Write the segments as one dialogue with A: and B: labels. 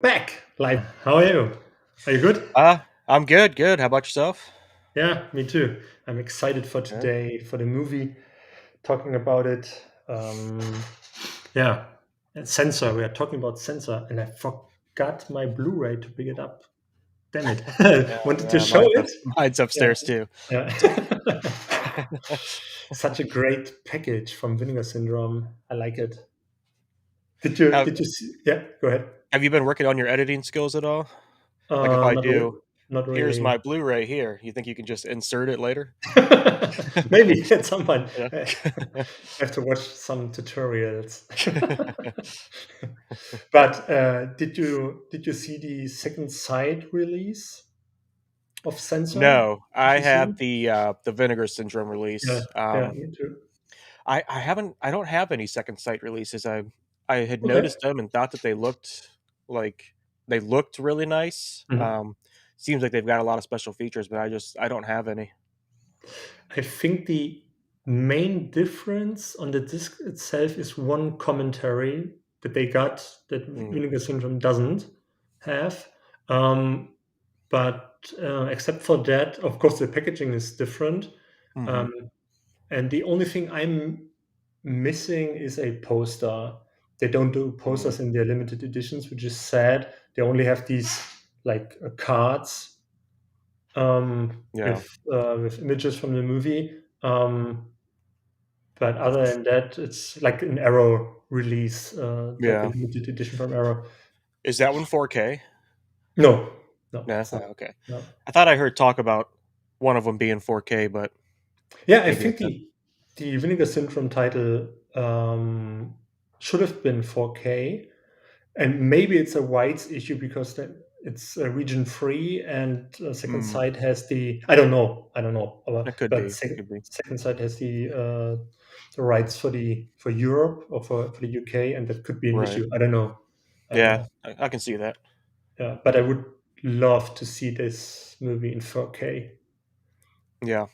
A: Back live. How are you? Are you good?
B: I'm good, good. How about yourself?
A: Yeah, me too. I'm excited for
B: Good.
A: today for the movie, talking about it. Yeah, and Censor. We are talking about Censor, and I forgot my Blu-ray to pick it up. Damn it!
B: Yeah,
A: Wanted to
B: yeah,
A: show it.
B: mine's
A: Yeah,
B: upstairs too.
A: yeah. Such a great package from Vinegar Syndrome. I like it. Did you
B: have,
A: did you see? Yeah, go ahead.
B: have you been working on your editing skills at all? Like if I
A: Not re-
B: do,
A: not
B: here's my
A: really.
B: Blu-ray here. You think you can just insert it later?
A: Maybe at some point
B: Yeah.
A: I have to watch some tutorials. But did you see the second side release of Censor?
B: No,
A: Did
B: I
A: you see
B: had
A: it?
B: the Vinegar Syndrome
A: Yeah,
B: release.
A: yeah, me too.
B: I don't have any second sight releases. I had
A: Okay.
B: noticed them and thought that like they looked really nice.
A: Mhm.
B: Seems like they've got a lot of special features, but I don't have any.
A: I think the main difference on the disc itself is one commentary that they got that
B: Mm,
A: Vinegar Syndrome doesn't have. Um, But except for that, of course, the packaging is different.
B: mhm.
A: Um, and the only thing I'm missing is a poster. They don't do
B: Mm,
A: posters in their limited editions, which is sad. They only have these like cards
B: yeah,
A: with images from the movie. But other than that, it's like an Arrow release, like a
B: yeah.
A: limited edition from Arrow.
B: Is that one 4K?
A: No, no,
B: No,
A: it's not.
B: okay.
A: No.
B: I thought I heard talk about one of them being 4K, but
A: Yeah, I
B: maybe
A: think
B: it's a
A: the Vinegar Syndrome title should have been 4K, and maybe it's a whites issue because it's region free, and second
B: mm,
A: side has the I don't know,
B: it could
A: but
B: be, could be.
A: second side has the rights for Europe or for the UK, and that could be an
B: Right.
A: issue. I don't know. I don't
B: Yeah,
A: know.
B: I can see that.
A: Yeah, but I would love to see this movie in 4K.
B: Yeah.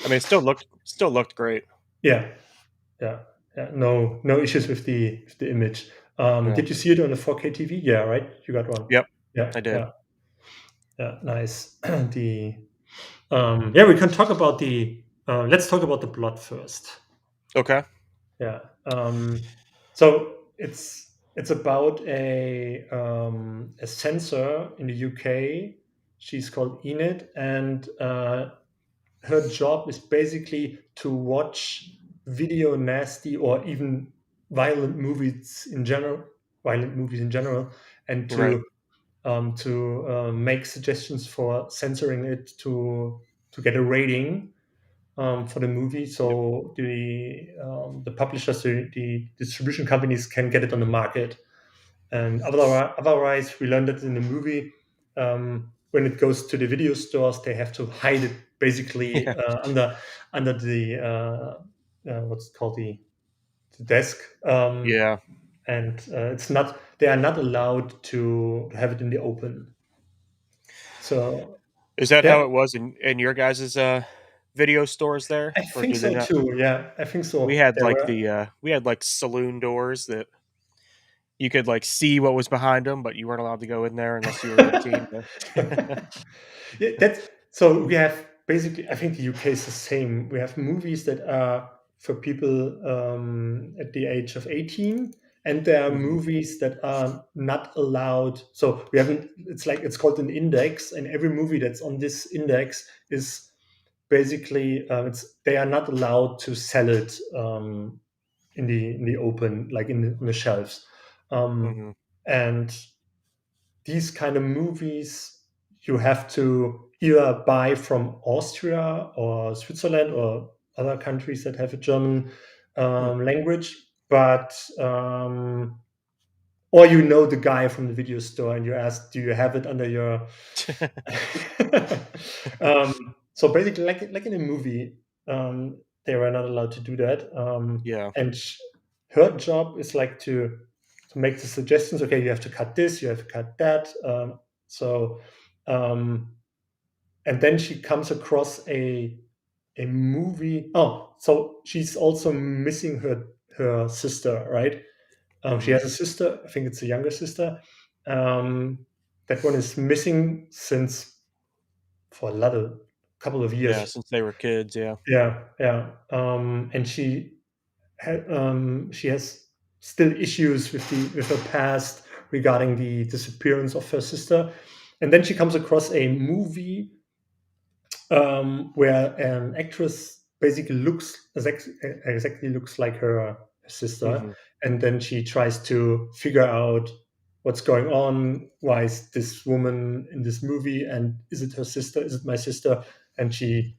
B: I mean, it still looked great.
A: Yeah, yeah, yeah. No issues with the image.
B: Yeah.
A: Did you see it on a 4K TV? Yeah, right. You got one.
B: Yep,
A: Yeah,
B: I did.
A: yeah, yeah. Nice. Yeah, we can talk about the. Let's talk about the plot first.
B: Okay.
A: Yeah. So it's about a censor in the UK. She's called Enid, and her job is basically to watch video nasty or even violent movies in general, violent movies in general, and
B: Right.
A: to make suggestions for censoring it to get a rating for the movie,
B: Yep.
A: so the publishers, the distribution companies can get it on the market. And otherwise, we learned that in the movie, when it goes to the video stores, they have to hide it basically
B: Yeah.
A: under the what's it called, the desk,
B: Yeah.
A: and it's not they are not allowed to have it in the open. So
B: Is that
A: yeah,
B: how it was in your guys' video stores there,
A: I
B: or
A: think
B: do they
A: so
B: not?
A: too. Yeah, I think
B: We
A: so.
B: had
A: There
B: like
A: were.
B: we had like saloon doors that you could like see what was behind them, but you weren't allowed to go in there unless you were 18.
A: Yeah, that's so we have basically. I think the UK is the same. We have movies that are for people at the age of 18, and there are
B: Mhm.
A: movies that are not allowed. So we haven't. It's called an index, and every movie that's on this index is basically it's they are not allowed to sell it in the open, like on the shelves. Um,
B: Mhm.
A: and these kind of movies you have to either buy from Austria or Switzerland or other countries that have a German
B: Mm.
A: language, but or you know the guy from the video store and you ask, do you have it under your so basically like in a movie, they were not allowed to do that,
B: Yeah.
A: and her job is like to make the suggestions. Okay, you have to cut this, you have to cut that, so um, and then she comes across a movie. Oh, so she's also missing her sister, right? She
B: Mhm.
A: has a sister. I think it's a younger sister, That one is missing since for a lot of couple of
B: Yeah,
A: years.
B: since they were kids, yeah.
A: Yeah, yeah. And she has still issues with the with her past regarding the disappearance of her sister. And then she comes across a movie where an actress basically exactly looks like her sister,
B: Mhm.
A: and then she tries to figure out what's going on. Why is this woman in this movie? And is it her sister? Is it my sister? And she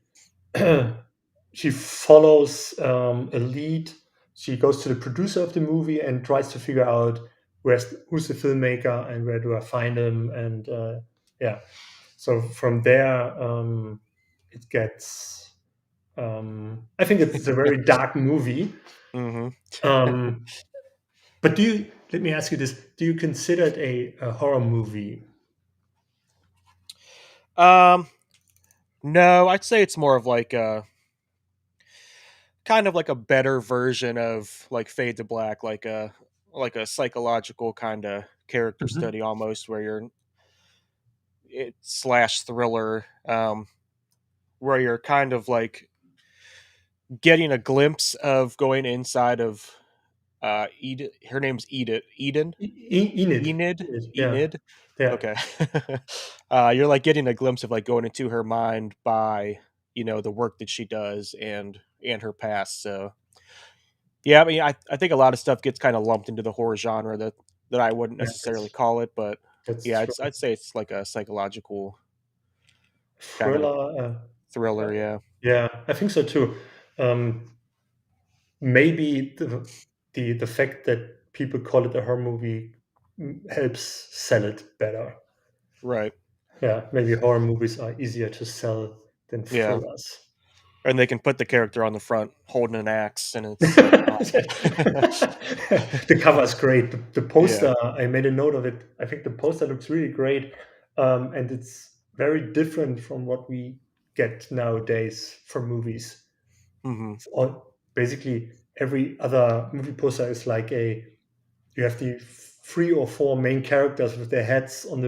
A: she follows a lead. She goes to the producer of the movie and tries to figure out who's the filmmaker and where do I find him. And yeah, so from there, it gets. I think it's a very dark movie.
B: Mhm.
A: Um, but do you? Let me ask you this: do you consider it a horror movie?
B: Um, no, I'd say it's more of like a kind of like a better version of like Fade to Black, like a psychological kind of character
A: Mhm.
B: study almost, where you're it slash thriller, where you're kind of like getting a glimpse of going inside of Edith. Her name's Edith.
A: Enid.
B: Enid.
A: Enid. Yeah.
B: Enid.
A: Yeah.
B: Okay. You're like getting a glimpse of like going into her mind by the work that she does and her past. So yeah, I mean, I think a lot of stuff gets kind of lumped into the horror genre that I wouldn't
A: Yeah.
B: necessarily call it, but
A: That's
B: yeah,
A: true.
B: I'd say it's like a psychological kind of
A: Thriller.
B: thriller. Yeah.
A: Yeah, I think so too. Um, Maybe the fact that people call it a horror movie helps sell it better.
B: Right.
A: Yeah, maybe horror movies are easier to sell than
B: Yeah.
A: thrillers.
B: And they can put the character on the front holding an axe, and it's like awesome.
A: The cover is great. The
B: Yeah.
A: poster, I made a note of it. I think the poster looks really great, and it's very different from what we get nowadays from movies.
B: Hmm.
A: It's all, basically, every other movie poster is like a you have the three or four main characters with their heads on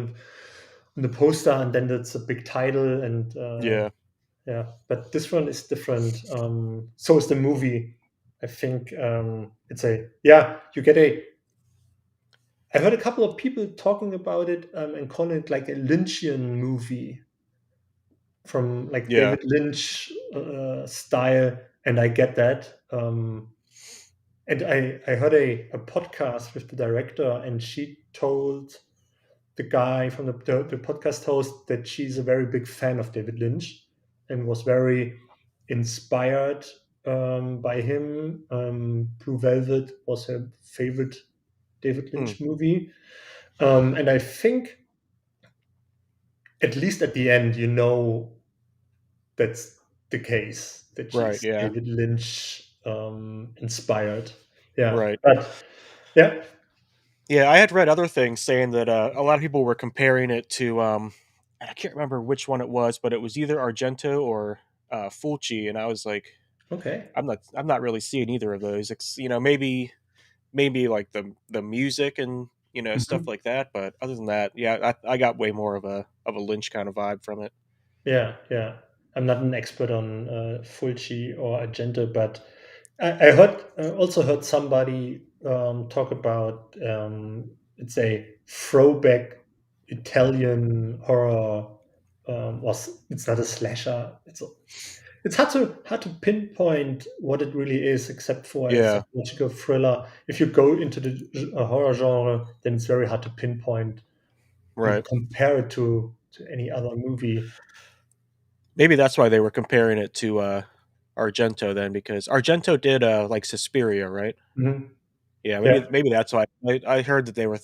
A: the poster, and then that's a big title and
B: Yeah.
A: yeah, but this one is different. So is the movie. I think it's a yeah. You get a. I heard a couple of people talking about it and calling it like a Lynchian movie from like
B: Yeah.
A: David Lynch style, and I get that. And I heard a podcast with the director, and she told the guy from the podcast host that she's a very big fan of David Lynch and was very inspired by him. Blue Velvet was her favorite David
B: Mm.
A: Lynch movie. And I think, at least at the end, you know that's the case, that
B: Right.
A: she's
B: Yeah.
A: David Lynch inspired. Yeah.
B: Right.
A: But yeah.
B: Yeah. I had read other things saying that a lot of people were comparing it to I can't remember which one it was, but it was either Argento or Fulci, and I was like,
A: Okay.
B: I'm not really seeing either of those. Maybe like the music and stuff
A: Mhm.
B: like that, but other than that, yeah, I got way more of a Lynch kind of vibe from it.
A: Yeah, yeah. I'm not an expert on Fulci or Argento, but I heard also heard somebody talk about it's a throwback Italian horror. It's not a slasher. It's hard to pinpoint what it really is, except for a
B: Yeah.
A: psychological thriller. If you go into the horror genre, then it's very hard to pinpoint and
B: Right.
A: compare it to any other movie.
B: Maybe that's why they were comparing it to Argento then, because Argento did like Suspiria, right?
A: Mhm.
B: Yeah,
A: Yeah.
B: maybe that's why I heard that they were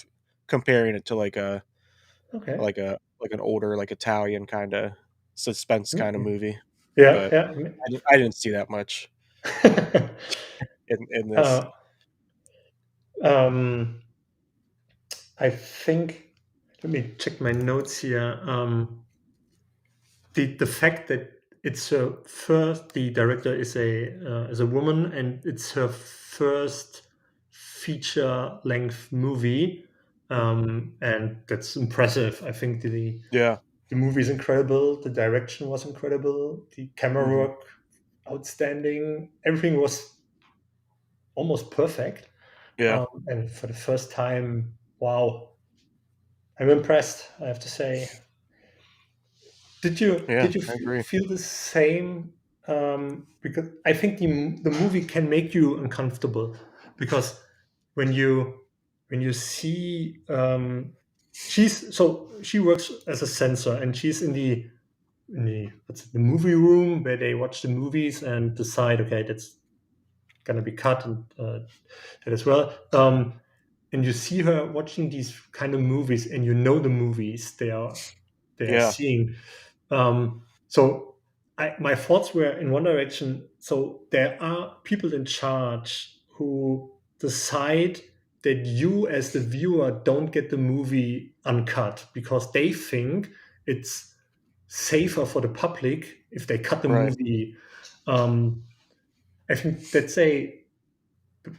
B: comparing it to
A: Okay.
B: like an older like Italian kind of suspense kind of
A: Mm.
B: movie,
A: Yeah,
B: but
A: yeah.
B: I didn't see that much in this.
A: Uh, um, I think let me check my notes here. The fact that it's her first the director is a woman, and it's her first feature length movie. and that's impressive. I think
B: Yeah.
A: the movie is incredible. The direction was incredible. The camera
B: Hmm.
A: work outstanding. Everything was almost perfect.
B: Yeah.
A: And for the first time, wow, I'm impressed. I have to say.
B: Yeah.
A: Did you
B: I agree.
A: feel the same? Because I think the movie can make you uncomfortable because when you see she works as a censor and she's in the what's it, the movie room where they watch the movies and decide, okay, that's gonna be cut and that as well. And you see her watching these kind of movies and you know the movies they are
B: Yeah.
A: seeing. So my thoughts were in one direction. So there are people in charge who decide that you, as the viewer, don't get the movie uncut because they think it's safer for the public if they cut the
B: Right.
A: movie. Um, I think that's a.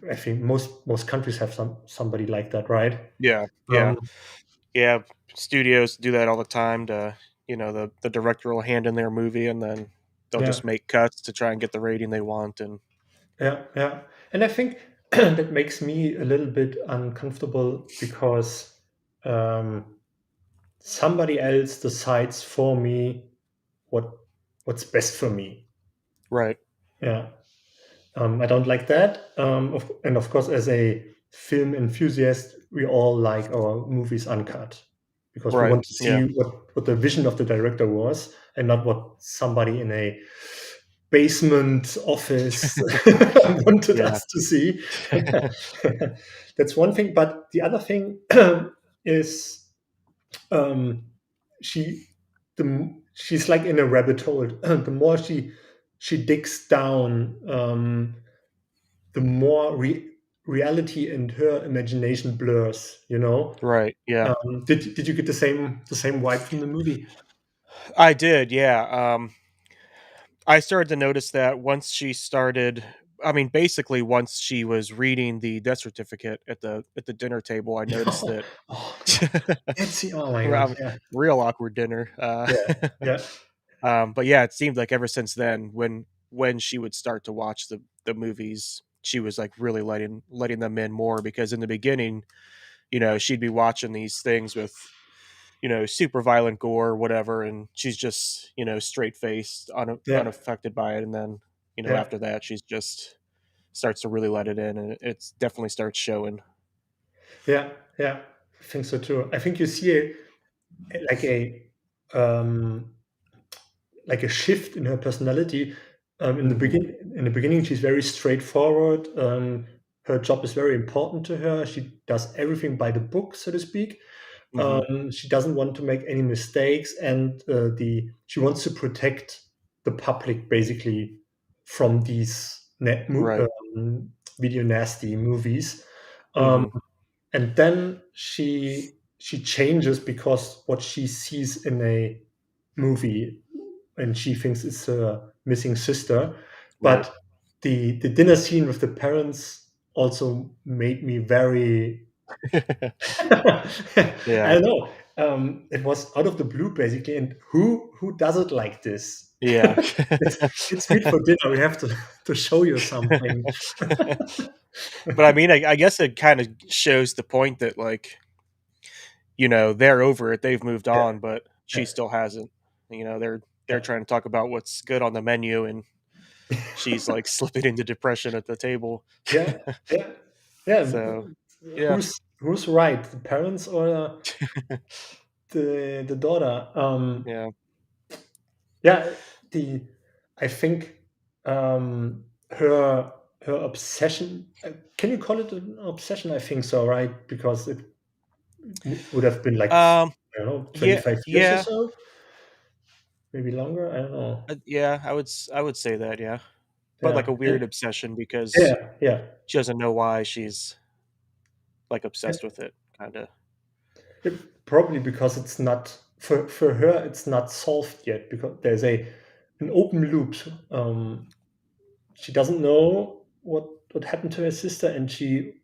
A: I think most countries have somebody like that, right?
B: Yeah. Yeah.
A: Um,
B: Yeah. Studios do that all the time to, the director will hand in their movie and then they'll
A: yeah,
B: just make cuts to try and get the rating they want. And
A: yeah. And I think that makes me a little bit uncomfortable because um, somebody else decides for me what what's best for me.
B: right.
A: Yeah, I don't like that. And of course, as a film enthusiast, we all like our movies uncut because we
B: Right.
A: want to
B: Yeah.
A: see what the vision of the director was and not what somebody in a basement office wanted
B: Yeah.
A: us to see. That's one thing. But the other thing is um, she she's like in a rabbit hole. The more she digs down, the more reality and her imagination blurs. You know.
B: Right. Yeah.
A: Did you get the same vibe from the movie?
B: I did. Yeah. I started to notice that once she started, I mean, basically once she was reading the death certificate at the dinner table, I noticed that
A: Oh yeah, that's the, oh my god,
B: Well,
A: yeah,
B: real awkward dinner.
A: yeah, yeah,
B: But yeah, it seemed like ever since then, when she would start to watch the movies, she was like really letting them in more because in the beginning, she'd be watching these things with super violent gore or whatever, and she's just straight faced,
A: yeah,
B: unaffected by it, and then
A: yeah,
B: after that, she's just starts to really let it in, and it's definitely starts showing.
A: yeah, yeah. I think so too. I think you see like a um, like a shift in her personality.
B: Hmm.
A: In the beginning, she's very straightforward. Her job is very important to her. She does everything by the book, so to speak.
B: Hmm.
A: She doesn't want to make any mistakes, and the she wants to protect the public basically from these
B: Right.
A: video nasty movies. Um,
B: Hmm.
A: and then she changes because what she sees in a movie and she thinks it's her missing sister.
B: Right.
A: But the dinner scene with the parents also made me very I
B: Yeah.
A: don't know. It was out of the blue basically, and who does it like this?
B: Yeah.
A: It's meet for dinner. We have to show you something.
B: But I mean, I guess it kind of shows the point that like they're over it, they've moved
A: Yeah,
B: on, but she
A: yeah,
B: still hasn't. They're
A: yeah,
B: trying to talk about what's good on the menu, and she's like slipping into depression at the table.
A: yeah, yeah, yeah.
B: So yeah,
A: Who's right, the parents or the daughter?
B: yeah.
A: Yeah, the I think her her obsession. Can you call it an obsession? I think so, right? Because it would have been like
B: Um,
A: I don't know,
B: yeah,
A: 25 years or
B: yeah,
A: so, maybe longer. I don't know.
B: yeah. I would say that, yeah, but like
A: Yeah,
B: a weird obsession because
A: yeah, yeah.
B: she doesn't know why she's like
A: And
B: obsessed with it, kind of.
A: probably because it's not for her. It's not solved yet because there's a an open loop. She doesn't know what happened to her sister, and she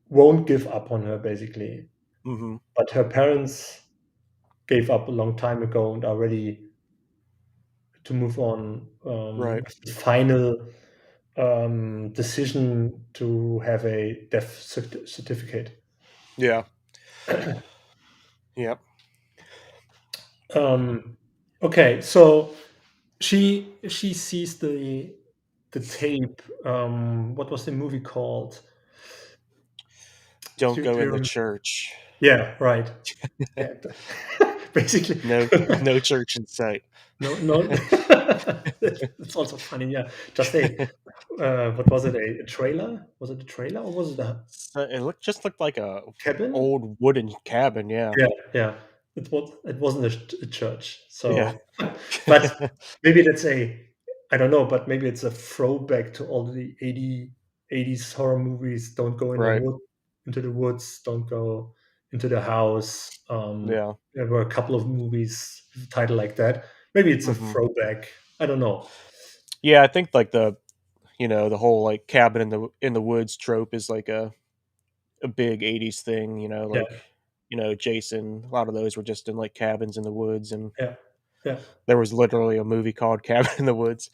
A: won't give up on her basically.
B: Mm-hmm.
A: but her parents gave up a long time ago and are ready to move on,
B: Right.
A: with the final decision to have a death certificate.
B: Yeah. Yep.
A: Um, okay, so she sees the tape. What was the movie called?
B: Don't
A: Do
B: go
A: you
B: in the
A: remember?
B: church.
A: Yeah, right. Yeah, basically,
B: No, no church in sight.
A: no, no. It's also funny. Yeah, just a what was it? A trailer? Was it a trailer or was it a
B: So it looked like a
A: cabin?
B: old wooden cabin. Yeah.
A: Yeah, yeah. It wasn't a church.
B: Yeah.
A: So, but maybe that's a I don't know, but maybe it's a throwback to all the 80s horror movies. Don't go in the
B: Right.
A: into the woods. Don't go into the house.
B: Yeah.
A: There were a couple of movies with a title like that. Maybe it's a
B: Hmm.
A: throwback. I don't know.
B: Yeah, I think like the whole like cabin in the woods trope is like a big 80s thing,
A: Yeah,
B: like Jason, a lot of those were just in like cabins in the woods, and
A: yeah, yeah.
B: there was literally a movie called Cabin in the Woods.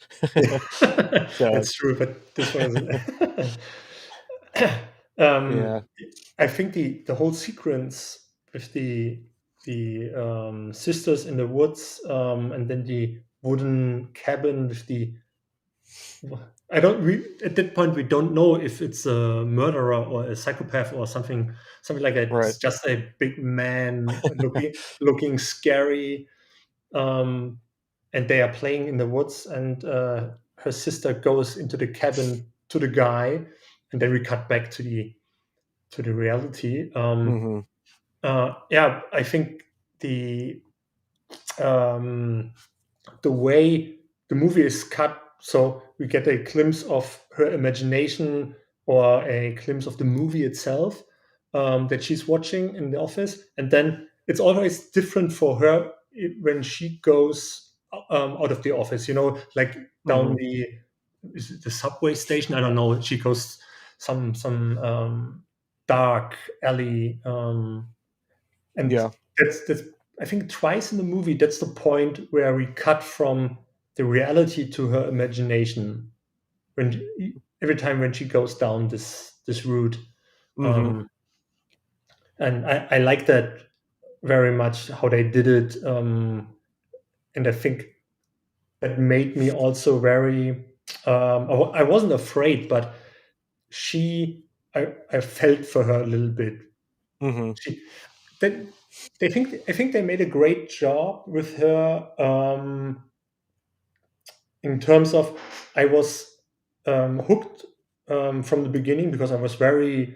B: So,
A: That's true, but this one is. um,
B: yeah.
A: I think the whole sequence with the sisters in the woods, and then the wooden cabin with the I don't we at that point we don't know if it's a murderer or a psychopath or something like that.
B: Right.
A: It's just a big man looking scary, um, and they are playing in the woods, and her sister goes into the cabin to the guy, and then we cut back to the reality.
B: Mhm.
A: Yeah, I think the um, the way the movie is cut, so we get a glimpse of her imagination or a glimpse of the movie itself, that she's watching in the office, and then it's always different for her when she goes out of the office. Like down
B: Mhm.
A: the is it the subway station. I don't know. She goes some dark alley. And
B: Yeah.
A: that's I think twice in the movie that's the point where we cut from the reality to her imagination every time when she goes down this route.
B: Mhm.
A: um, and I like that very much how they did it, and I think that made me also very I wasn't afraid, but I felt for her a little bit.
B: Mhm.
A: She they, I think they made a great job with her, in terms of I was hooked from the beginning because I was very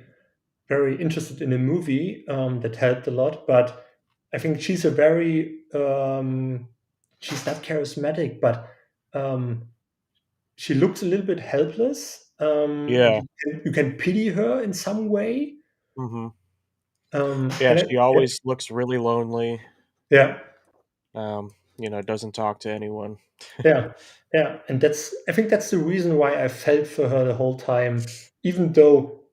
A: interested in a movie, that helped a lot. But I think she's not charismatic, but um, she looks a little bit helpless, and
B: Yeah.
A: you can pity her in some way.
B: Mhm. Yeah,
A: And
B: she always looks really lonely.
A: yeah,
B: Doesn't talk to anyone.
A: yeah, yeah, and I think that's the reason why I felt for her the whole time, even though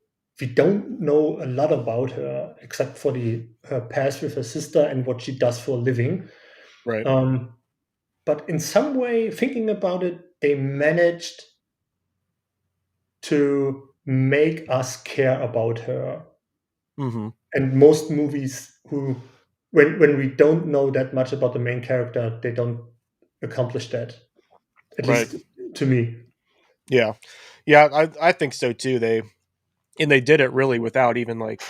A: we don't know a lot about her except for the her past with her sister and what she does for a living.
B: Right.
A: Um, but in some way, thinking about it, they managed to make us care about her.
B: Mhm.
A: And most movies when we don't know that much about the main character, they don't accomplish that. At
B: Right.
A: least to me.
B: Yeah. Yeah, I think so too. They did it really without even like,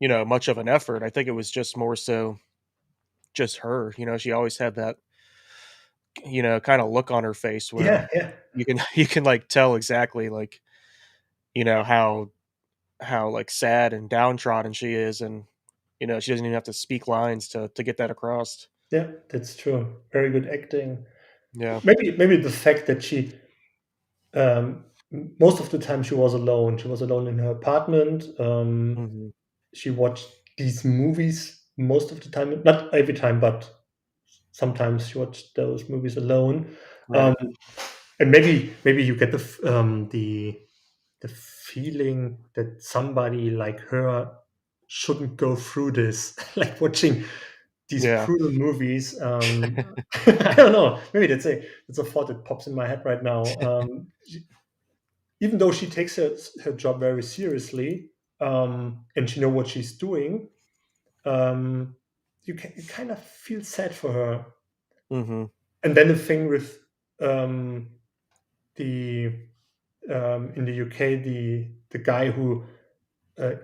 B: much of an effort. I think it was just more so just her. She always had that, kind of look on her face where
A: Yeah, yeah.
B: you can you can like tell exactly like, how like sad and downtrodden she is, and she doesn't even have to speak lines to get that across.
A: Yeah, that's true. Very good acting.
B: Yeah.
A: Maybe the fact that most of the time she was alone. She was alone in her apartment.
B: Mhm.
A: She watched these movies most of the time. Not every time, but sometimes she watched those movies alone.
B: Right.
A: Um, and maybe you get the feeling that somebody like her shouldn't go through this, like watching these
B: Yeah.
A: brutal movies. I don't know. Maybe that's a thought that pops in my head right now. Even though she takes her job very seriously, and she know what she's doing, um, you kind of feel sad for her.
B: Hmm.
A: And then the thing with um, the in the UK, the guy who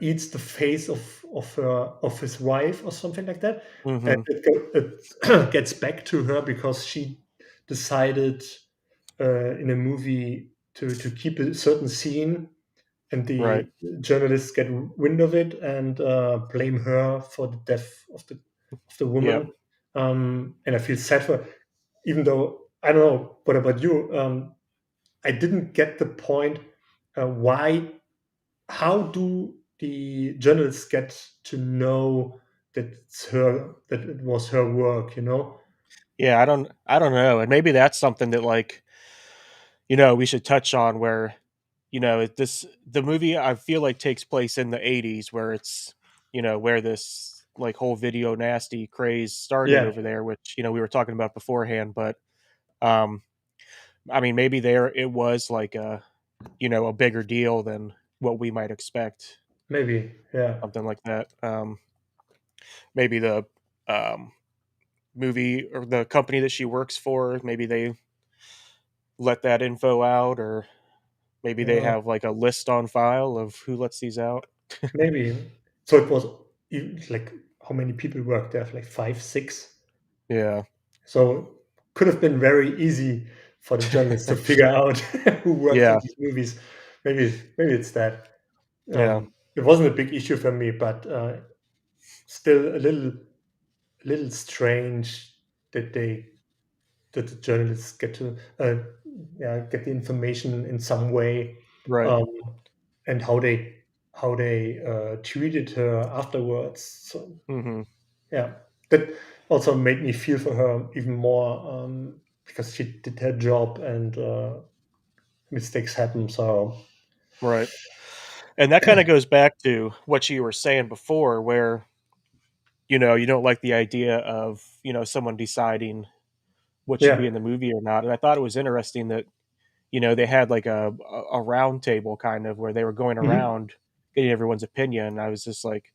A: eats the face of his wife or something like that, and
B: Hmm.
A: it gets back to her because she decided in a movie to keep a certain scene, and
B: Right.
A: the journalists get wind of it and blame her for the death of the
B: Yep.
A: woman. And I feel sad for her, even though I don't know. What about you? I didn't get the point. Why? How do the journalists get to know that it's her? That it was her work? You know?
B: Yeah. I don't know. And maybe that's something that like, we should touch on where, the movie I feel like takes place in the 80s where it's, where this like whole video nasty craze started
A: Yeah,
B: over there, which, we were talking about beforehand, but um I mean maybe there it was like a bigger deal than what we might expect,
A: maybe. Yeah,
B: something like that. Maybe the um movie or the company that she works for, maybe they let that info out, or maybe they
A: yeah,
B: have like a list on file of who lets these out.
A: maybe. So it was like how many people worked there? Like five, six.
B: Yeah.
A: So could have been very easy for the journalists to figure out who worked on
B: Yeah.
A: these movies. Maybe it's that.
B: Yeah.
A: It wasn't a big issue for me, but still a little strange that the journalists get to yeah, get the information in some way,
B: Right.
A: um, and how they treated her afterwards. So
B: Hmm.
A: yeah, that also made me feel for her even more, because she did her job and mistakes happen. So
B: Right. And that kind of goes back to what you were saying before, where, you don't like the idea of, someone deciding what should be
A: yeah,
B: in the movie or not. And I thought it was interesting that, they had like a round table kind of where they were going
A: hmm,
B: around getting everyone's opinion. And I was just like,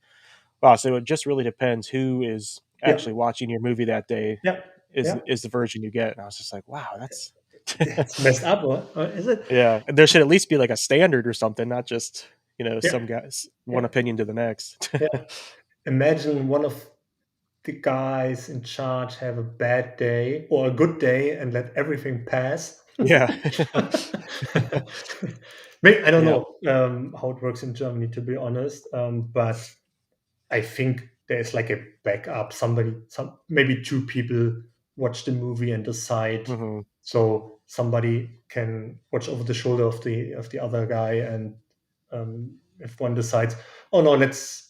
B: wow, so it just really depends who is
A: yeah,
B: actually watching your movie that day
A: yeah, yeah.
B: is the version you get. And I was just like, wow, that's
A: It's messed up, is it?
B: yeah. And there should at least be like a standard or something, not just,
A: Yeah,
B: some guys one
A: yeah,
B: opinion to the next.
A: yeah. Imagine one of the guys in charge have a bad day or a good day and let everything pass.
B: Yeah.
A: I don't
B: Yeah.
A: know how it works in Germany, to be honest, but I think there's like a backup. Maybe two people watch the movie and decide.
B: Mhm.
A: So somebody can watch over the shoulder of the other guy, and if one decides, oh no, let's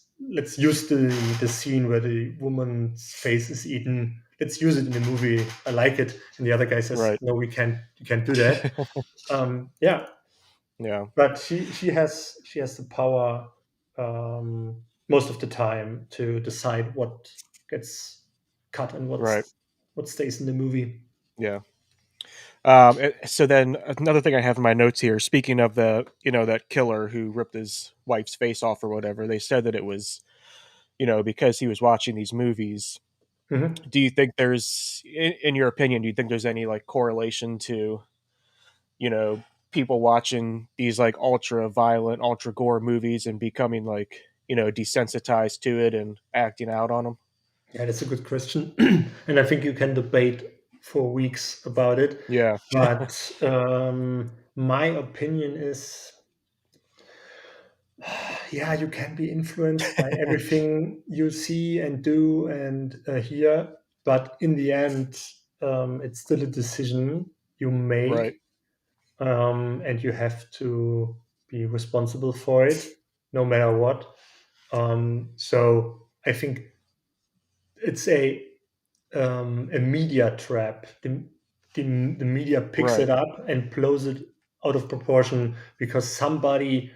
A: use the scene where the woman's face is eaten. Let's use it in the movie. I like it, and the other guy says,
B: Right.
A: no, we can't. You can't do that. Yeah,
B: Yeah.
A: but she has the power, most of the time, to decide what gets cut and
B: Right.
A: what stays in the movie.
B: Yeah. So then another thing I have in my notes here, speaking of that killer who ripped his wife's face off or whatever, they said that it was, because he was watching these movies.
A: Mhm.
B: Do you think there's, in your opinion, do you think there's any like correlation to, you know, people watching these like ultra violent, ultra gore movies and becoming like, desensitized to it and acting out on them?
A: Yeah, that's a good question, and I think you can debate for weeks about it.
B: Yeah.
A: But my opinion is, yeah, you can be influenced by everything you see and do and hear, but in the end, it's still a decision you
B: Right.
A: make, and you have to be responsible for it, no matter what. So I think it's a media trap. The media picks
B: Right.
A: it up and blows it out of proportion because somebody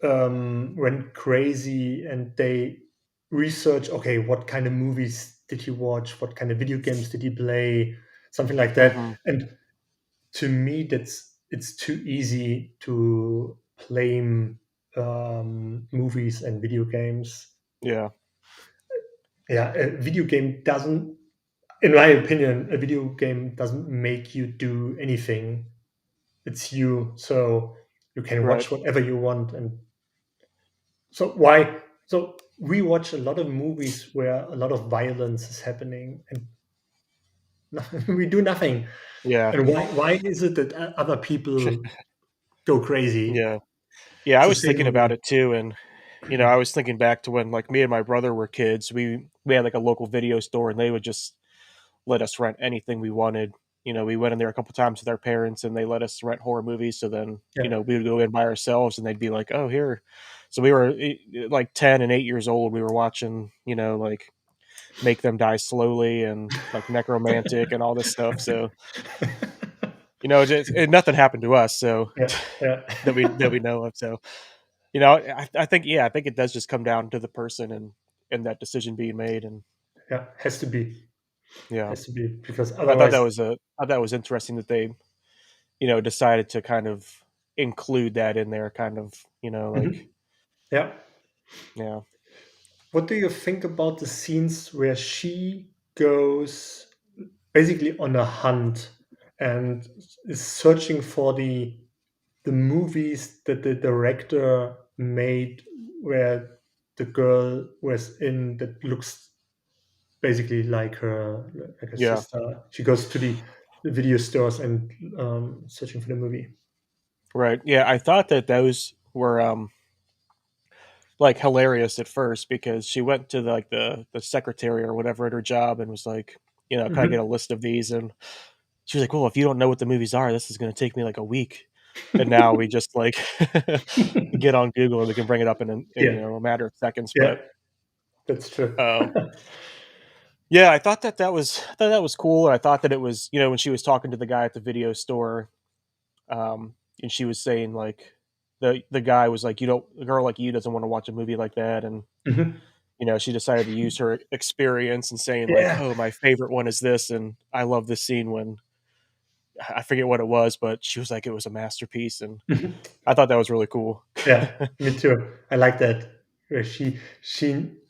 A: went crazy and they research, okay, what kind of movies did he watch, what kind of video games did he play, something like that.
B: Hmm.
A: And to me, it's too easy to blame movies and video games.
B: Yeah.
A: Yeah, a video game doesn't, in my opinion, a video game doesn't make you do anything. It's you, so you can
B: Right.
A: watch whatever you want. And so why? So we watch a lot of movies where a lot of violence is happening, and we do nothing.
B: Yeah.
A: And why is it that other people go crazy?
B: Yeah. Yeah. I
A: It's the
B: was
A: same
B: thinking
A: with
B: about
A: me.
B: it too, and I was thinking back to when like me and my brother were kids. We had like a local video store, and they would just let us rent anything we wanted. We went in there a couple times with our parents, and they let us rent horror movies. So then,
A: Yeah.
B: we would go in by ourselves, and they'd be like, "Oh, here." So we were like 10 and 8 years old. We were watching, like Make Them Die Slowly and like Necromantic and all this stuff. So nothing happened to us. So
A: Yeah, yeah,
B: that we know of. So I think I think it does just come down to the person and that decision being made. And
A: yeah.
B: yeah,
A: Has to be because
B: I thought
A: otherwise,
B: that was interesting that they decided to kind of include that in there, kind of like
A: Mhm. Yeah.
B: yeah.
A: What do you think about the scenes where she goes basically on a hunt and is searching for the movies that the director made, where the girl was in that looks basically like her
B: Yeah,
A: sister. She goes to the video stores and searching for the movie.
B: right. Yeah, I thought that those were like hilarious at first because she went to the secretary or whatever at her job and was like, kind of get
A: Mhm.
B: a list of these, and she was like, "Well, if you don't know what the movies are, this is going to take me like a week." And now we just like get on Google and we can bring it up in
A: Yeah,
B: a matter of seconds.
A: yeah,
B: But
A: that's true.
B: um, yeah, I thought that was cool, and I thought that it was when she was talking to the guy at the video store, and she was saying like the guy was like, "You don't, a girl like you doesn't want to watch a movie like that," and
A: Mhm.
B: she decided to use her experience and saying like,
A: Yeah.
B: "Oh, my favorite one is this," and I love this scene when I forget what it was, but she was like, it was a masterpiece, and
A: Mhm.
B: I thought that was really cool.
A: Yeah, me too. I like that. Where she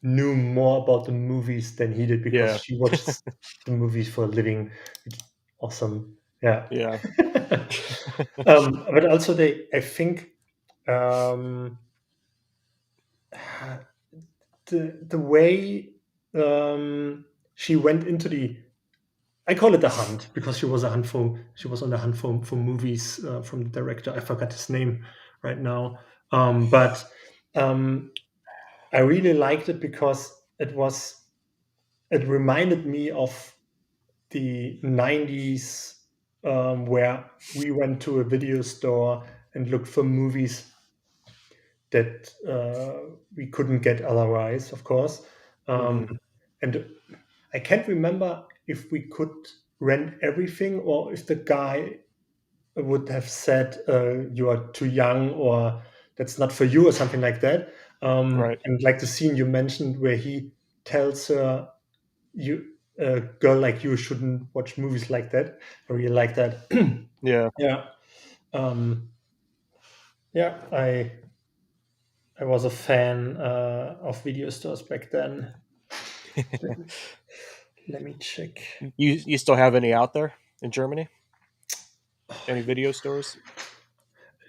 A: knew more about the movies than he did because
B: Yeah,
A: she watched the movies for a living. It's awesome. Yeah.
B: yeah,
A: But also I think um, the way she went into I call it a hunt because she was on the hunt for movies from the director. I forgot his name right now. But um, I really liked it because it reminded me of the 90s, where we went to a video store and looked for movies that we couldn't get otherwise, of course. Um,
B: hmm,
A: and I can't remember if we could rent everything or if the guy would have said, "You are too young," or "That's not for you," or something like that.
B: right,
A: And like the scene you mentioned where he tells her, "You, a girl like you shouldn't watch movies like that." I really like that.
B: yeah.
A: Yeah. Um, yeah. I was a fan of video stores back then. Let me, let me check.
B: You still have any out there in Germany? Any video stores?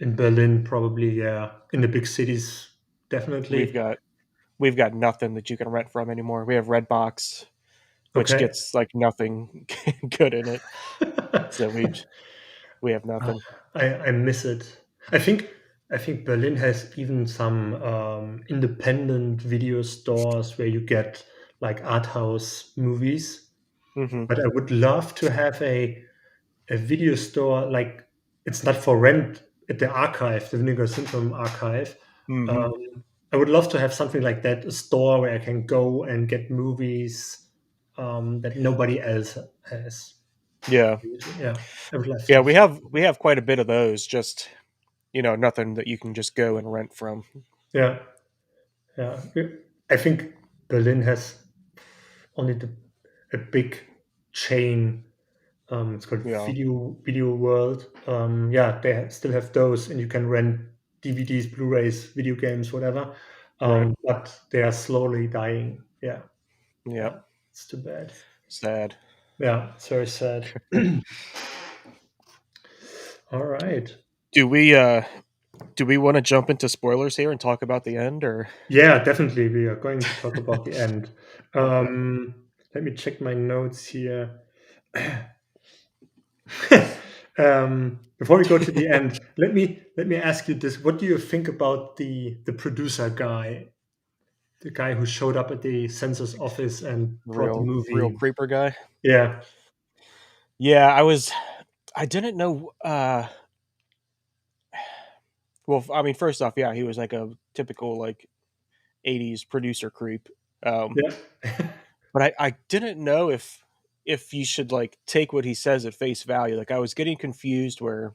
A: In Berlin, probably. Yeah. In the big cities,
B: We've
A: definitely.
B: got we've got nothing that you can rent from anymore. We have Redbox, which
A: Okay.
B: gets like nothing good in it. So we have nothing.
A: I miss it. I think I think Berlin has even some independent video stores where you get like art house movies.
B: Hmm.
A: But I would love to have a video store like it's not for rent at the archive, the Vinegar Syndrome archive.
B: Hmm.
A: Um, I would love to have something like that, a store where I can go and get movies that nobody else has.
B: Yeah,
A: Yeah, I would love to
B: yeah.
A: have
B: We
A: that.
B: have we have quite a bit of those. Just nothing that you can just go and rent from.
A: Yeah, yeah. I think Berlin has only a big chain. It's called
B: Yeah,
A: Video World. Yeah, they still have those, and you can rent DVDs, Blu-rays, video games, whatever.
B: right.
A: But they are slowly dying. Yeah,
B: Yep.
A: yeah. It's too bad.
B: Sad.
A: Yeah, it's very sad. All right.
B: Do we want to jump into spoilers here and talk about the end, or
A: Yeah, definitely. We are going to talk about the end.
B: okay?
A: Let me check my notes here. Before we go to the end, let me ask you this: what do you think about the producer guy, the guy who showed up at the censor's office and brought the
B: Real
A: movie?
B: creeper guy.
A: Yeah.
B: Yeah, I didn't know. Well, I mean, first off, yeah, he was like a typical like '80s producer creep. Um,
A: Yeah.
B: but I didn't know if you should like take what he says at face value. Like I was getting confused where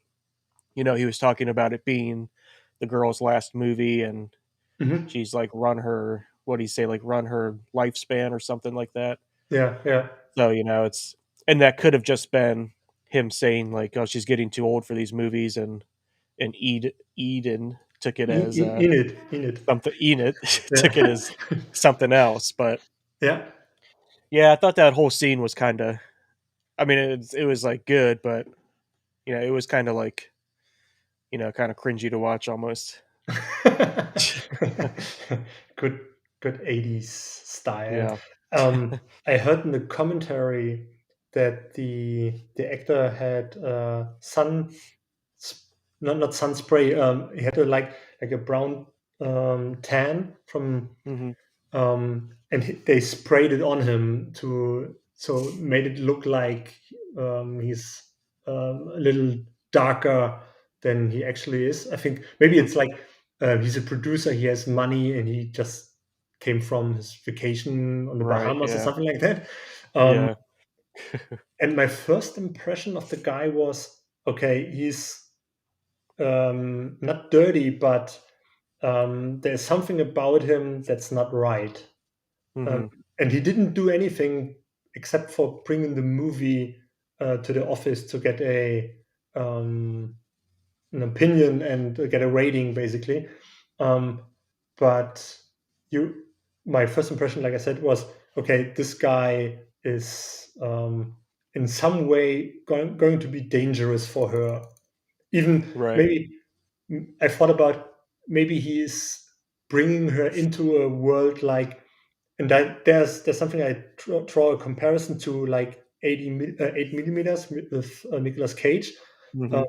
B: he was talking about it being the girl's last movie, and
A: Hmm.
B: she's like run her what do you say like run her lifespan or something like that.
A: Yeah. Yeah.
B: So it's and that could have just been him saying like, oh, she's getting too old for these movies, and Eden took it as
A: In it.
B: something. Enid took it
A: Yeah.
B: as something else. But
A: Yeah.
B: yeah, I thought that whole scene was kind of. I mean, it was like good, but it was kind of like kind of cringy to watch almost.
A: good, good 80s style.
B: Yeah.
A: I heard in the commentary that the actor had not sun spray. He had like a brown tan from
B: Hmm.
A: and they sprayed it on him to so made it look like he's a little darker than he actually is. I think maybe it's like he's a producer, he has money, and he just came from his vacation on the
B: Right.
A: Bahamas or
B: Yeah.
A: something like that. Um,
B: Yeah.
A: and my first impression of the guy was okay, he's not dirty, but there's something about him that's not right. Um,
B: Hmm.
A: and he didn't do anything except for bringing the movie to the office to get um, an opinion and get a rating, basically. Um, but you, my first impression, like I said, was okay. This guy is in some way going to be dangerous for her. Even
B: Right.
A: maybe I thought about maybe he is bringing her into a world like and there's something I draw a comparison to like 8 millimeters with Nicolas Cage,
B: Hmm.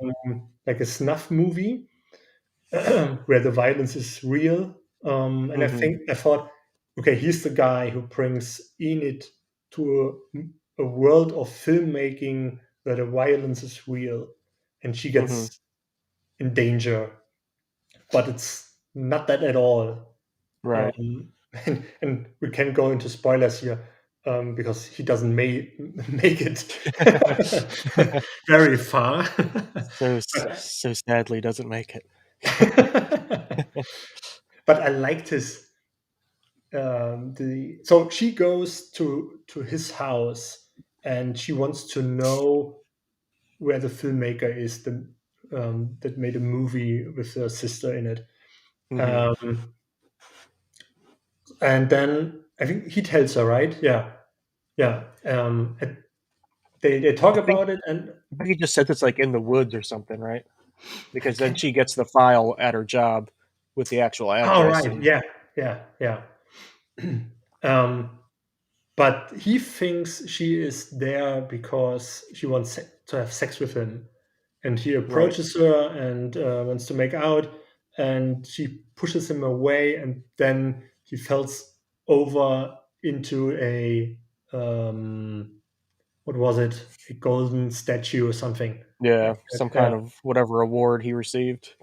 A: like a snuff movie where the violence is real. And
B: Hmm.
A: I thought, okay, he's the guy who brings Enid to a world of filmmaking where the violence is real, and she
B: Hmm.
A: gets in danger, but it's not that at all.
B: Right.
A: And we can go into spoilers here because he doesn't make it very far. but,
B: So sadly doesn't make it.
A: but I liked his the so she goes to his house and she wants to know where the filmmaker is that made a movie with her sister in it.
B: Hmm.
A: Um, and then I think he tells her, right? Yeah, yeah. And they talk
B: I think
A: about it, and
B: I think he just said it's like in the woods or something, right?
A: I
B: Because then
A: can't.
B: she gets the file at her job with the actual
A: All
B: address,
A: right,
B: and
A: yeah, yeah, yeah. um, but he thinks she is there because she wants to have sex with him, and he
B: right,
A: approaches her and wants to make out, and she pushes him away, and then he falls over into a what was it? A golden statue or something
B: yeah,
A: like
B: some
A: that.
B: kind of whatever award he received.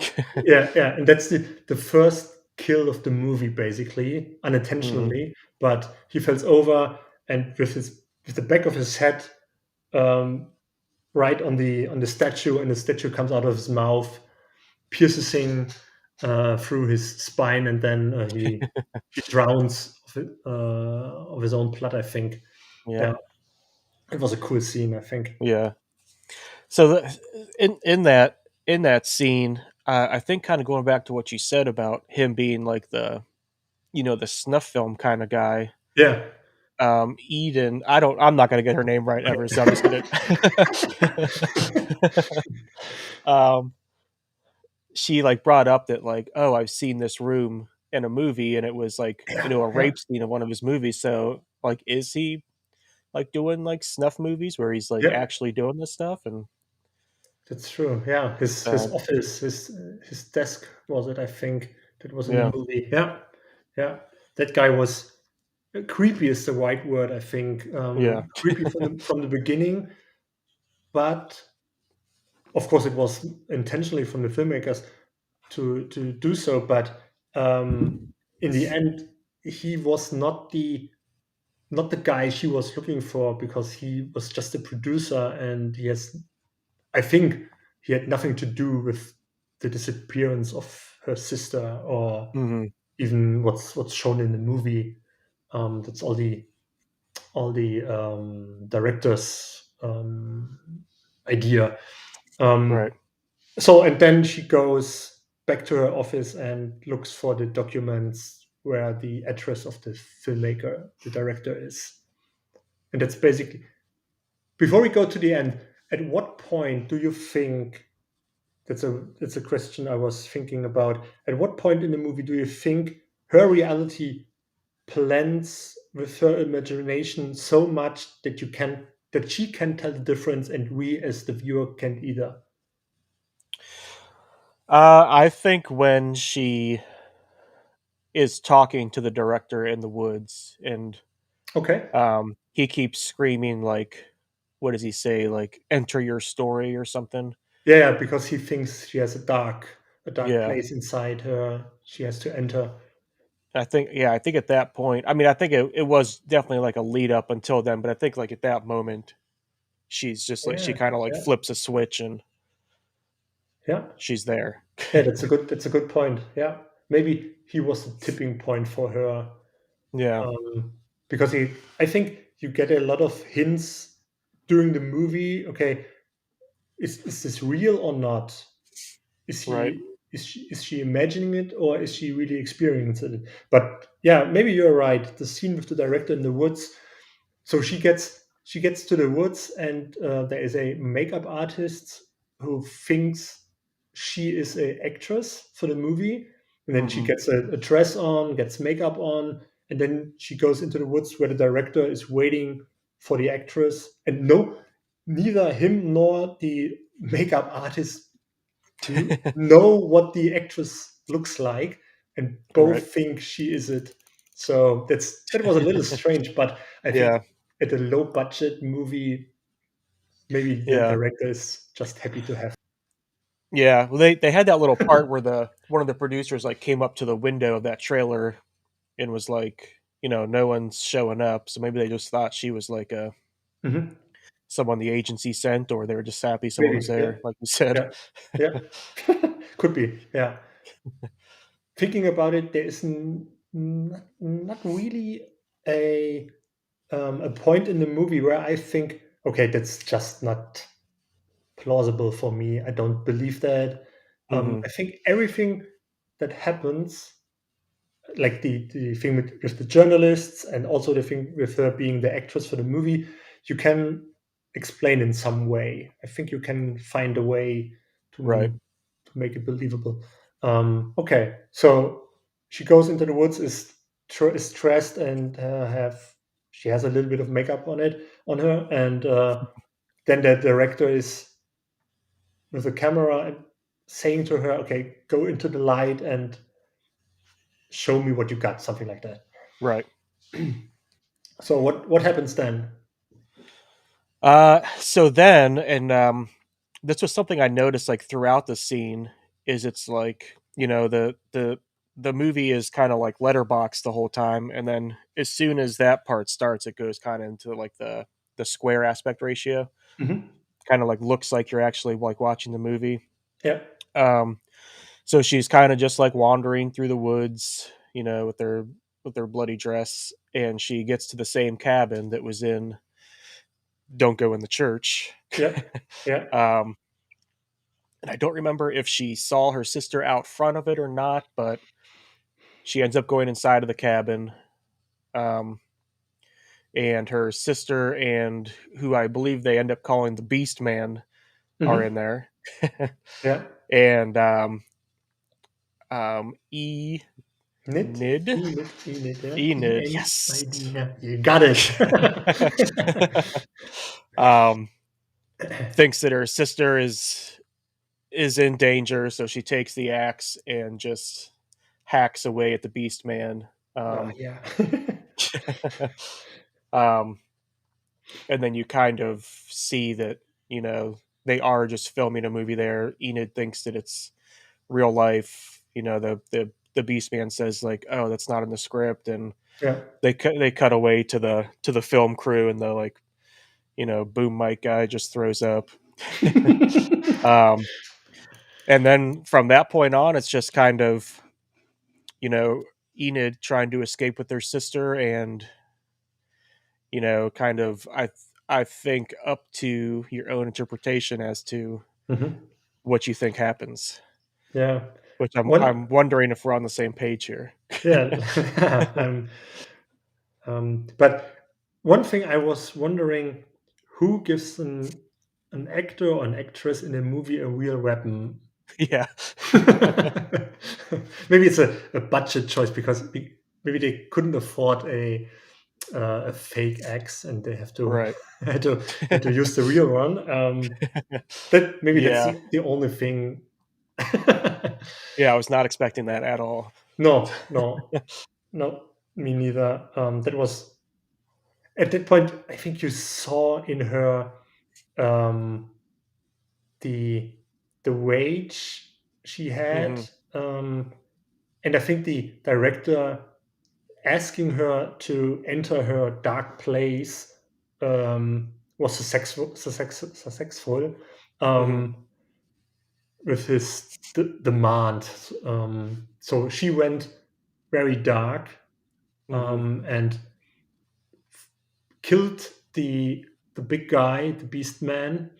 A: Yeah, yeah, and that's the first kill of the movie, basically,
B: Hmm.
A: unintentionally. But he falls over, and with the back of his head, um, right on the statue, and the statue comes out of his mouth, piercing. through his spine, and then he drowns of his own blood. I think.
B: Yeah.
A: Yeah, it was a cool scene. I think.
B: Yeah. So in that scene, I think kind of going back to what you said about him being like the snuff film kind of guy.
A: Yeah.
B: Eden, I'm not gonna get her name right ever, so I'm just gonna. um, she like brought up that like, oh, I've seen this room in a movie, and it was like
A: Yeah.
B: a
A: Yeah.
B: rape scene in one of his movies. So like, is he like doing like snuff movies where he's like
A: Yeah.
B: actually doing this stuff? And
A: That's true. Yeah, his
B: uh,
A: office, his desk was it? I think that was in the
B: yeah,
A: movie. Yeah, yeah. That guy was creepy is the right word. I think
B: yeah,
A: creepy from the beginning, but of course it was intentionally from the filmmakers to do so. But in the end, he was not the guy she was looking for because he was just a producer and he has I think he had nothing to do with the disappearance of her sister or
B: hmm,
A: even what's shown in the movie. That's all the director's idea.
B: right,
A: So and then she goes back to her office and looks for the documents where the address of the filmmaker, the director, is. And that's basically before we go to the end. At what point do you think that's a question I was thinking about. At what point in the movie do you think her reality blends with her imagination so much that she can tell the difference and we as the viewer can't either?
B: I think when she is talking to the director in the woods, and
A: Okay.
B: he keeps screaming like, what does he say? Like, enter your story or something.
A: Yeah, yeah, because he thinks she has a dark
B: Yeah,
A: place inside her she has to enter.
B: I think at that point, I mean, I think it was definitely like a lead up until then, but I think like at that moment, she's just like, she
A: Yeah,
B: kind of like
A: yeah,
B: flips a switch and
A: yeah.
B: she's there.
A: Yeah, that's a good point. Yeah. Maybe he was the tipping point for her.
B: Yeah,
A: um, because I think you get a lot of hints during the movie. Okay, is this real or not? Is
B: right.
A: he is she imagining it or is she really experiencing it? But yeah, maybe you're right. The scene with the director in the woods, so she gets to the woods and there is a makeup artist who thinks she is a actress for the movie, and then she
B: Hmm.
A: gets a dress on, gets makeup on, and then she goes into the woods where the director is waiting for the actress, and no, neither him nor the makeup artist know what the actress looks like, and
B: Right.
A: both think she is it. So that was a little strange, but I think
B: Yeah.
A: at a low budget movie, maybe the
B: Yeah.
A: director is just happy to have.
B: Yeah. Well, they had that little part where the one of the producers like came up to the window of that trailer and was like, no one's showing up, so maybe they just thought she was like
A: Mhm.
B: someone the agency sent, or they were just happy someone was
A: Maybe, yeah,
B: there, like you said.
A: yeah, yeah. Could be, yeah. Thinking about it, there is not really a point in the movie where I think, okay, that's just not plausible for me. I don't believe that.
B: Hmm.
A: I think everything that happens, like the thing with the journalists and also the thing with her being the actress for the movie, you can explain in some way. I think you can find a way
B: Right.
A: to make it believable. Okay, so she goes into the woods, is dressed and have she has a little bit of makeup on her, and then the director is with a camera and saying to her, "Okay, go into the light and show me what you got," something like that.
B: Right.
A: So what happens then?
B: So then, and this was something I noticed like throughout the scene, is it's like, the movie is kind of like letterbox the whole time, and then as soon as that part starts, it goes kind of into like the square aspect ratio.
A: Mhm.
B: Kind of like looks like you're actually like watching the movie.
A: Yeah.
B: Um, So she's kind of just like wandering through the woods, with their bloody dress, and she gets to the same cabin that was in Don't Go in the Church.
A: Yeah. Yeah.
B: um, and I don't remember if she saw her sister out front of it or not, but she ends up going inside of the cabin. Um, and her sister and who I believe they end up calling the Beast Man are in
A: Hmm.
B: there.
A: Yeah.
B: And E
A: Knit.
B: Nid
A: Enid. Enid. Yeah.
B: Enid, yes.
A: Enid. Yeah. You got it.
B: um, thinks that her sister is in danger, so she takes the axe and just hacks away at the Beast Man.
A: Oh,
B: Um,
A: yeah.
B: um, and then you kind of see that you know they are just filming a movie there. Enid thinks that it's real life. The Beast Man says like, "Oh, that's not in the script," and
A: Yeah.
B: they cut away to the film crew, and the like, boom mic guy just throws up. um, and then from that point on, it's just kind of you know Enid trying to escape with their sister, and kind of I think up to your own interpretation as to
A: Hmm.
B: what you think happens.
A: Yeah.
B: Which I'm
A: One.
B: wondering if we're on the same page here.
A: Yeah. But one thing I was wondering, who gives an actor or an actress in a movie a real weapon?
B: Yeah.
A: Maybe it's a budget choice because maybe they couldn't afford a fake axe and they have to
B: Right.
A: had to had to use the real one. That maybe that's
B: Yeah.
A: the only thing.
B: Yeah, I was not expecting that at all.
A: No, no, no, me neither. That was at that point. I think you saw in her um, the the rage she had,
B: Mhm.
A: um, and I think the director asking her to enter her dark place was successful
B: Mhm.
A: with his demand. So she went very dark
B: Mhm.
A: and killed the big guy, the Beast Man,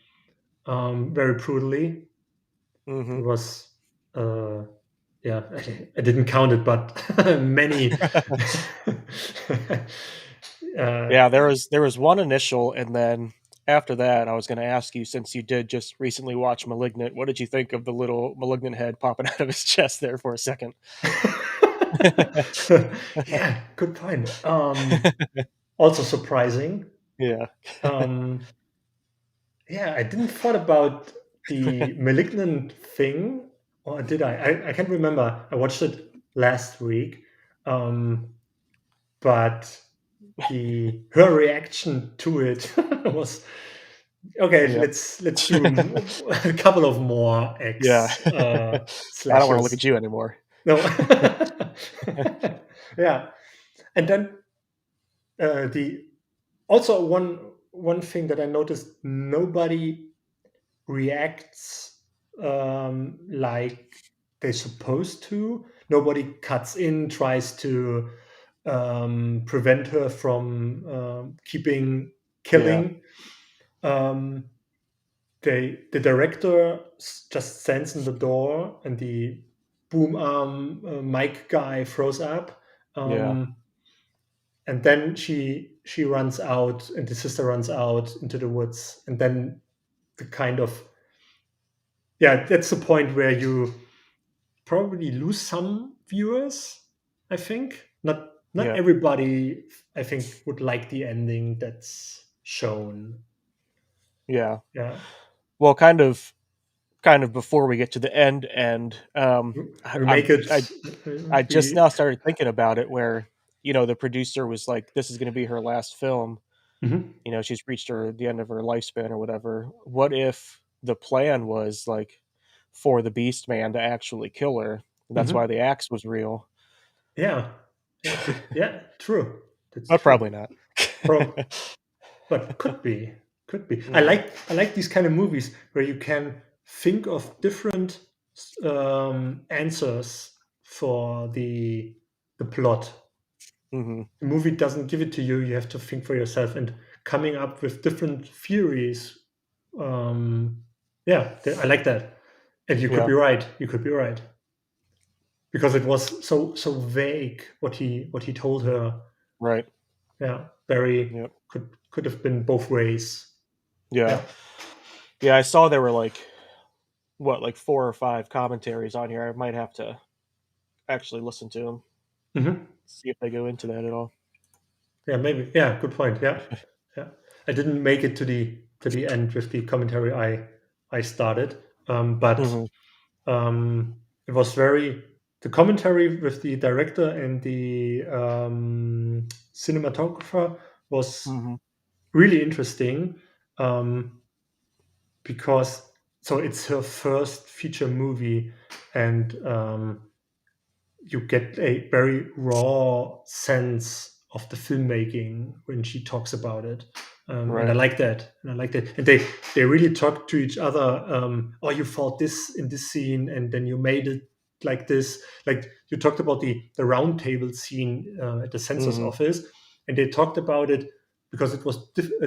A: very brutally. It
B: Mhm.
A: was yeah, I didn't count it, but many. uh,
B: Yeah, there was one initial, and then after that, I was going to ask you, since you did just recently watch *Malignant*, what did you think of the little malignant head popping out of his chest there for a second?
A: yeah, good point. Also surprising.
B: Yeah.
A: Um, yeah, I didn't thought about the malignant thing, or did I? I can't remember. I watched it last week, but the her reaction to it was okay.
B: Yep.
A: Let's do a couple of more
B: Yeah.
A: X
B: I don't want to look
A: slashes.
B: at you anymore.
A: No, yeah, and then the also one thing that I noticed, nobody reacts like they're supposed to. Nobody cuts in, tries to prevent her from keeping
B: Yeah.
A: killing. Um, the director just stands in the door, and the boom arm mic guy throws up.
B: Yeah.
A: And then she runs out, and the sister runs out into the woods, and then the kind of yeah, that's the point where you probably lose some viewers. I think not
B: Yeah.
A: everybody, I think, would like the ending that's shown.
B: Yeah.
A: Yeah.
B: Well, kind of before we get to the end, I,
A: Remake
B: I'm
A: it.
B: I just
A: Be.
B: now started thinking about it, where the producer was like, "This is going to be her last film."
A: Mhm.
B: She's reached the end of her lifespan or whatever. What if the plan was like for the Beast Man to actually kill her? That's why
A: Mhm.
B: the axe was real.
A: Yeah. Yeah. Yeah. True. That's
B: But
A: true.
B: probably not.
A: Pro, but could be. Could be. I
B: Hmm.
A: like I like these kind of movies where you can think of different. answers for the plot.
B: Hmm.
A: The movie doesn't give it to you. You have to think for yourself and coming up with different theories. Um, yeah, I like that. And you could
B: Yeah.
A: be right. You could be right because it was so vague what he told her.
B: Right.
A: Yeah, very
B: Yep.
A: could have been both ways.
B: Yeah.
A: Yeah.
B: Yeah. I saw there were like what, like 4 or 5 commentaries on here. I might have to actually listen to them,
A: Hmm.
B: see if they go into that at all.
A: Yeah, maybe. Yeah, good point. Yeah, yeah. I didn't make it to the end with the commentary I started, but
B: Hmm.
A: it was very the commentary with the director and the cinematographer was
B: Hmm.
A: really interesting um, because so it's her first feature movie and you get a very raw sense of the filmmaking when she talks about it. And I
B: Right.
A: like that. And I like that. And they really talk to each other. Oh, you thought this in this scene, and then you made it like this. Like you talked about the round table scene at the censor's
B: Hmm.
A: office, and they talked about it because it was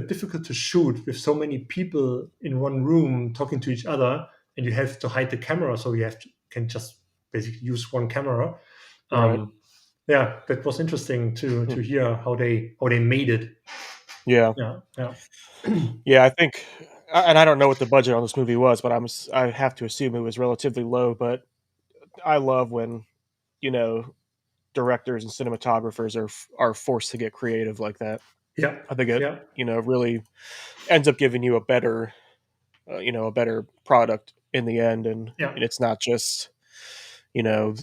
A: difficult to shoot with so many people in one room talking to each other, and you have to hide the camera, so you can just basically use one camera.
B: Right.
A: um, yeah, that was interesting
B: Hmm.
A: to hear how they made it.
B: Yeah.
A: Yeah, yeah,
B: Yeah. I think, and I don't know what the budget on this movie was, but I have to assume it was relatively low. But I love when, you know, directors and cinematographers are forced to get creative like that.
A: yeah,
B: I think it,
A: yeah,
B: really ends up giving you a better, a better product in the end,
A: yeah,
B: and it's not just, you know,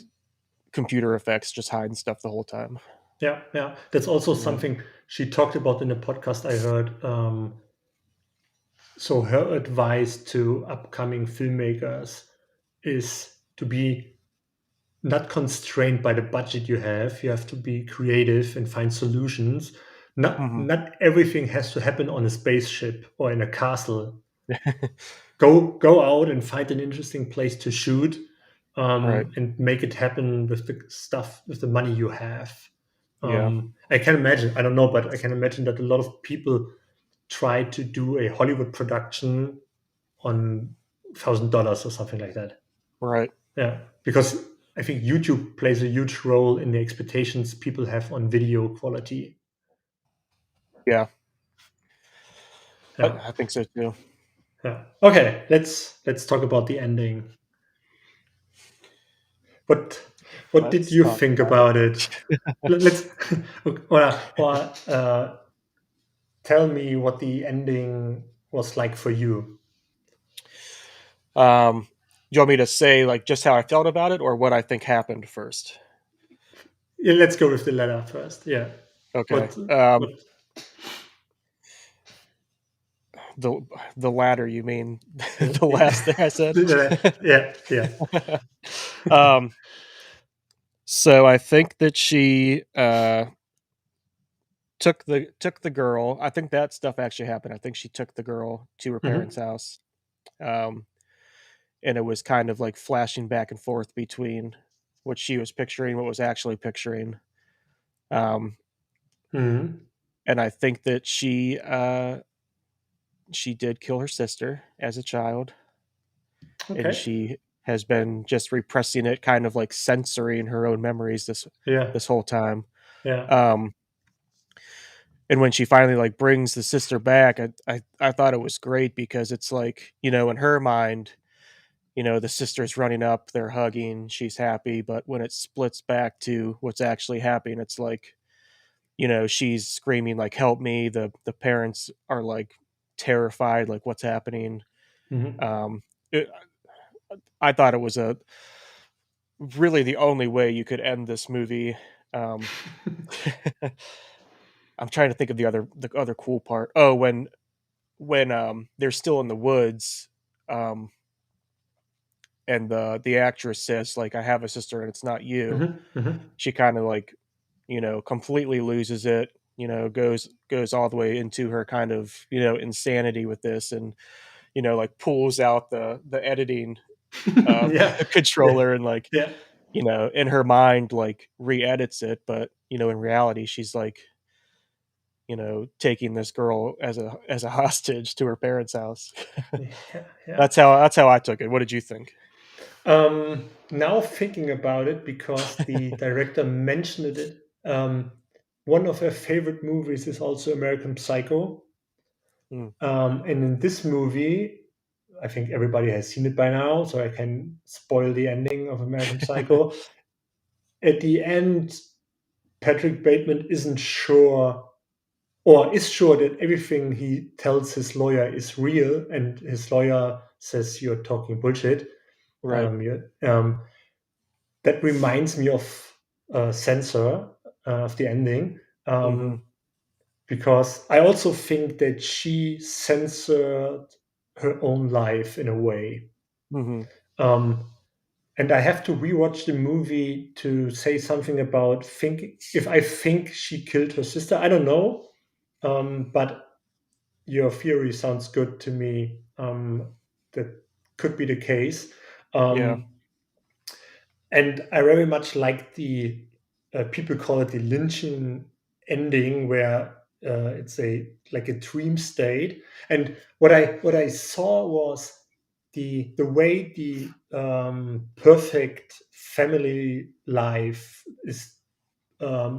B: computer effects just hiding stuff the whole time.
A: yeah, yeah. That's also
B: Yeah.
A: something she talked about in the podcast I heard. So her advice to upcoming filmmakers is to be not constrained by the budget you have. You have to be creative and find solutions.
B: Hmm.
A: Not everything has to happen on a spaceship or in a castle. Go out and find an interesting place to shoot,
B: Right.
A: and make it happen with the stuff with the money you have.
B: Yeah.
A: I can imagine. I don't know, but I can imagine that a lot of people try to do a Hollywood production on $1,000 or something like that.
B: Right.
A: Yeah, because I think YouTube plays a huge role in the expectations people have on video quality.
B: Yeah.
A: Yeah,
B: I think so too.
A: yeah. Okay, let's talk about the ending. What what did
B: Let's
A: you
B: talk
A: think
B: about
A: about it? Let's tell me what the ending was like for you.
B: it. Do you want me to say like just how I felt about it, or what I think happened first?
A: Yeah, let's go with the letter first. Yeah.
B: Okay.
A: What what
B: The the latter, you mean the
A: yeah,
B: last thing I said?
A: yeah, yeah.
B: um, so I think that she took the girl. I think that stuff actually happened. I think she took the girl to her parents'
A: Hmm.
B: house. Um, and it was kind of like flashing back and forth between what she was picturing, what was actually picturing. Um,
A: Hmm.
B: and I think that she did kill her sister as a child, and
A: Okay.
B: she has been just repressing it, kind of like censoring her own memories
A: Yeah,
B: this whole time.
A: yeah.
B: Um, and when she finally like brings the sister back, I thought it was great because it's like, in her mind, the sister's running up, they're hugging, she's happy, but when it splits back to what's actually happening, it's like, she's screaming like help me, the parents are like terrified, like what's happening.
A: Hmm.
B: um it, I thought it was a really the only way you could end this movie. um I'm trying to think of the other cool part. Oh, when they're still in the woods, um and the actress says like I have a sister and it's not you.
A: Hmm. Hmm.
B: She kind of like, completely loses it, goes all the way into her kind of, insanity with this, and like pulls out the editing,
A: Yeah, yeah,
B: controller and like,
A: yeah,
B: in her mind like re-edits it, but in reality she's like, taking this girl as a hostage to her parents' house.
A: yeah, yeah.
B: That's how I took it. What did you think?
A: Now thinking about it, because the director mentioned it, one of her favorite movies is also American Psycho.
B: Mm.
A: And in this movie, I think everybody has seen it by now, so I can spoil the ending of American Psycho. At the end, Patrick Bateman isn't sure, or is sure, that everything he tells his lawyer is real, and his lawyer says you're talking bullshit.
B: Right.
A: Yeah, that reminds me of Censor, of the ending,
B: Mhm.
A: because I also think that she censored her own life in a way.
B: Mhm.
A: Um, and I have to rewatch the movie to say something about thinking if I think she killed her sister. I don't know, but your theory sounds good to me. That could be the case.
B: Yeah.
A: Um, and I very much like the people call it the lynching ending, where it's a like a dream state. And what I saw was the way the perfect family life is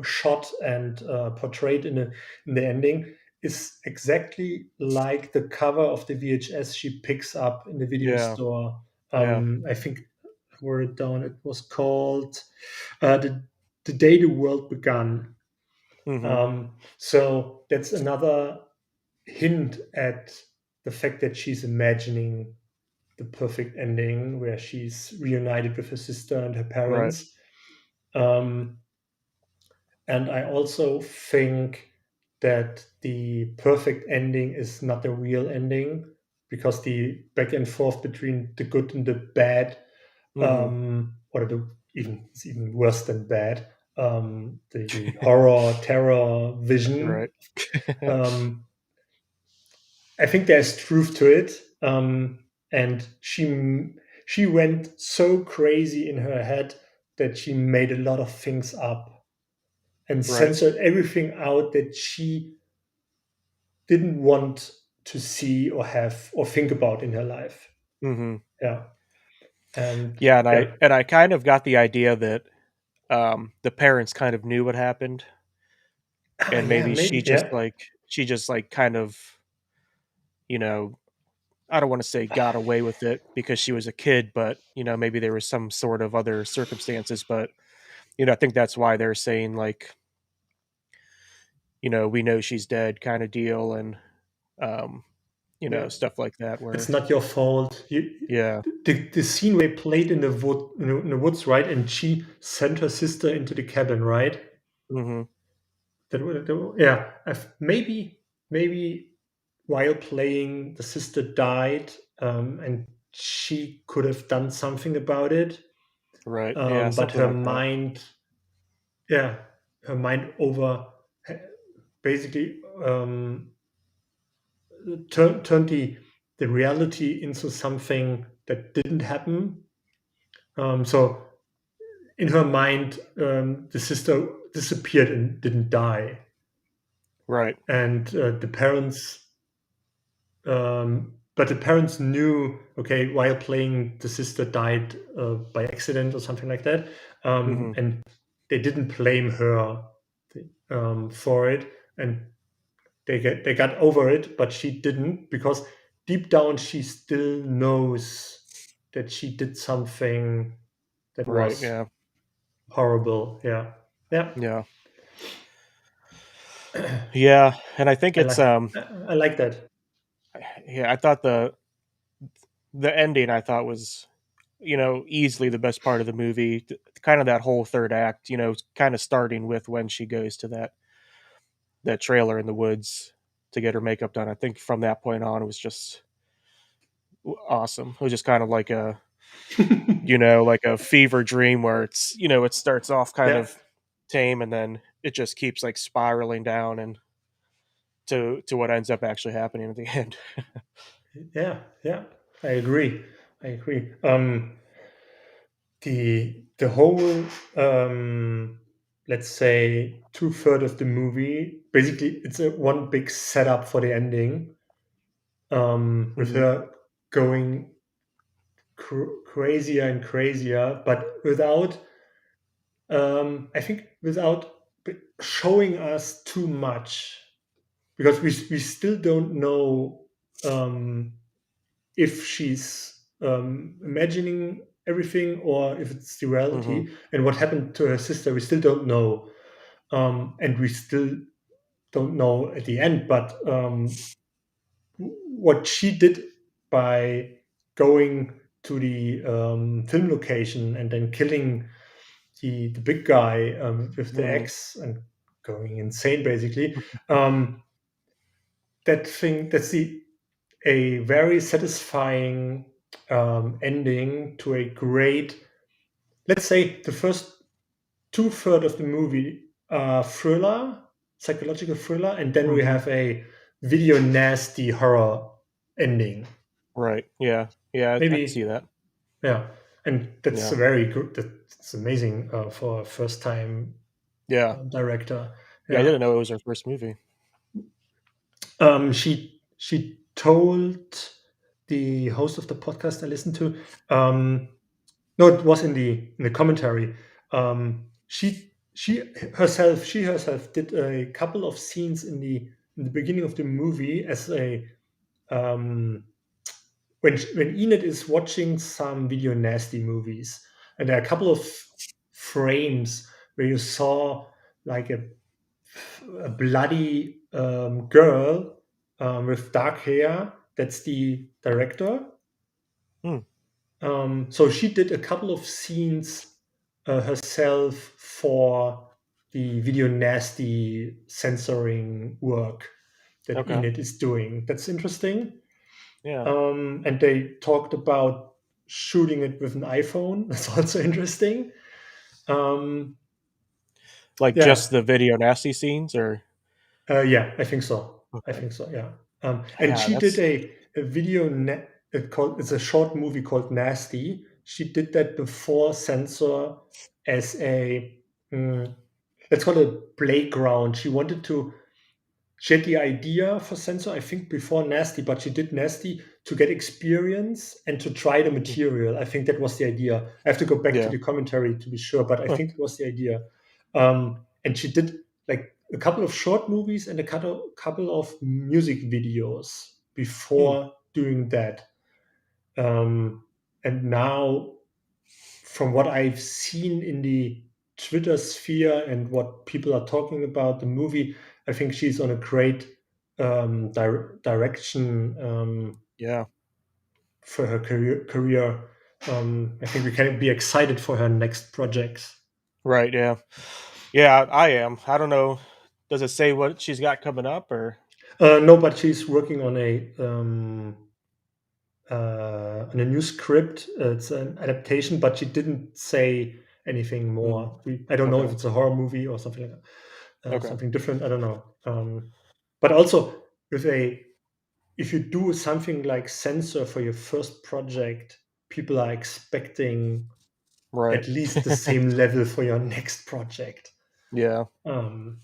A: shot and portrayed in the ending is exactly like the cover of the VHS she picks up in the video
B: Yeah.
A: store.
B: Yeah.
A: I think I wrote it down. It was called the Day the World Began.
B: Mhm.
A: So that's another hint at the fact that she's imagining the perfect ending where she's reunited with her sister and her
B: Right.
A: parents. Um, And I also think that the perfect ending is not the real ending, because the back and forth between the good and the bad,
B: Mhm.
A: or the even it's even worse than bad, the horror terror vision.
B: Right.
A: Um, I think there's truth to it, and she went so crazy in her head that she made a lot of things up and
B: Right.
A: censored everything out that she didn't want to see or have or think about in her life.
B: Mhm.
A: Yeah. And
B: Yeah, and I
A: yeah.
B: and I kind of got the idea that the parents kind of knew what happened, and
A: Yeah,
B: maybe
A: maybe. Yeah.
B: she just like kind of, you know, I don't want to say got away with it because she was a kid, but maybe there was some sort of other circumstances, but I think that's why they're saying like, we know she's dead kind of deal, and um,
A: Yeah.
B: stuff like that
A: It's
B: where
A: not your fault.
B: yeah.
A: The scene where they played in the in the woods, right? And she sent her sister into the cabin, right?
B: Mhm.
A: Yeah. Maybe while playing, the sister died, and she could have done something about it.
B: Right. Yeah,
A: But
B: something like that.
A: yeah, her mind over basically turned the reality into something that didn't happen. So in her mind, the sister disappeared and didn't die,
B: Right.
A: and but the parents knew, okay, while playing, the sister died by accident or something like that,
B: Mhm.
A: and they didn't blame her for it, and they got over it, but she didn't, because deep down she still knows that she did something that
B: Right.
A: was
B: Yeah.
A: horrible. Yeah, yeah.
B: Yeah. Yeah, and I think
A: I
B: it's
A: like I like that.
B: yeah, I thought the ending I thought was, easily the best part of the movie. Kind of that whole third act, kind of starting with when she goes to that trailer in the woods to get her makeup done. I think from that point on, it was just awesome. It was just kind of like like a fever dream where it starts off kind
A: Yeah,
B: of tame and then it just keeps like spiraling down and to what ends up actually happening at the end.
A: yeah, yeah. I agree. I agree. The whole, let's say, two-third of the movie, basically, it's a one big setup for the ending, with
B: Mhm.
A: her going crazier and crazier, but without, I think, without showing us too much, because we still don't know, if she's, imagining everything or if it's the
B: Mhm.
A: reality, and what happened to her sister we still don't know, and we still don't know at the end, but, what she did by going to the, film location and then killing the big guy, with the
B: Mhm.
A: axe and going insane basically, um, that's the a very satisfying, ending to a great, let's say, the first two-third of the movie, thriller, psychological thriller, and then we
B: Mhm.
A: have a video nasty horror ending.
B: Right. Yeah. Yeah. I can see
A: Maybe,
B: that.
A: yeah, and that's a
B: Yeah.
A: very good. That's amazing, for a first-time,
B: Yeah.
A: director.
B: Yeah. I
A: Yeah,
B: didn't know it was her first movie.
A: she told the host of the podcast I listened to. No, it was in the commentary. She herself did a couple of scenes in the beginning of the movie as a, um, when Enid is watching some video nasty movies, and there are a couple of frames where you saw like a bloody, girl, with dark hair. That's the director.
B: Hmm.
A: So she did a couple of scenes, herself for the video nasty censoring work that
B: Okay.
A: Enid is doing. That's interesting.
B: Yeah.
A: And they talked about shooting it with an iPhone. That's also interesting. Um,
B: Like
A: yeah,
B: just the video nasty scenes, or
A: yeah, I think so. I
B: okay.
A: think so. Yeah. And
B: Yeah.
A: she did
B: That's.
A: a video. It's a short movie called Nasty. She did that before Censor as a, mm, let's call it a playground. She had the idea for Censor, I think, before Nasty, but she did Nasty to get experience and to try the
B: Hmm.
A: material. I think that was the idea. I have to go back to
B: Yeah.
A: the commentary to be sure, but I
B: Huh.
A: think it was the idea. And she did like a couple of short movies and a couple of music videos
B: Hmm.
A: before doing that. Um, and now, from what I've seen in the Twitter sphere and what people are talking about the movie, I think she's on a great, direction,
B: Yeah.
A: for her career. I think we can be excited for her next projects.
B: Right. Yeah. Yeah. I am. I don't know. Does it say what she's got coming up, or?
A: No, but she's working on a new script. It's an adaptation, but she didn't say anything
B: Hmm.
A: more. I don't know if
B: Okay.
A: it's a horror movie or something like that,
B: Okay.
A: something different. I don't know. But also, with a if you do something like Censor for your first project, people are expecting
B: Right.
A: at least the same level for your next project.
B: Yeah.
A: Um,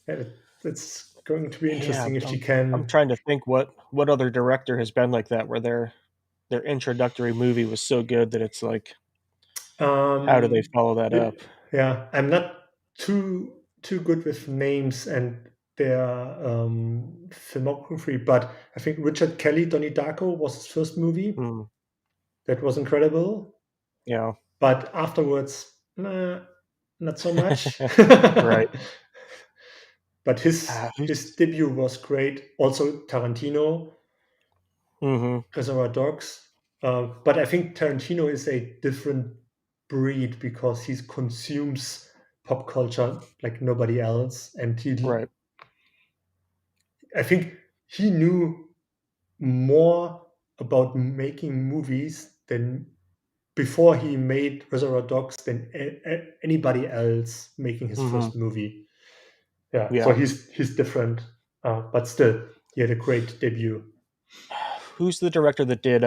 A: yeah, it's going to be
B: Yeah.
A: interesting if she
B: I'm
A: can.
B: trying to think what other director has been like that, where their introductory movie was so good that it's like, how do they
A: Um,
B: follow that
A: yeah,
B: up?
A: yeah, I'm not too good with names and their, filmography, but I think Richard Kelly, Donnie Darko was his first movie.
B: Hmm.
A: That was incredible,
B: Yeah.
A: but afterwards, nah, not so much.
B: Right.
A: But his
B: Who's?
A: debut was great. Also Tarantino,
B: Hmm.
A: Reservoir Dogs. But I think Tarantino is a different breed because he consumes pop culture like nobody else, and
B: Right.
A: I think he knew more about making movies than before he made Reservoir Dogs than anybody else making his
B: Hmm.
A: first movie. Yeah, so
B: Yeah.
A: he's different, but still, he had a great debut.
B: Who's the director that did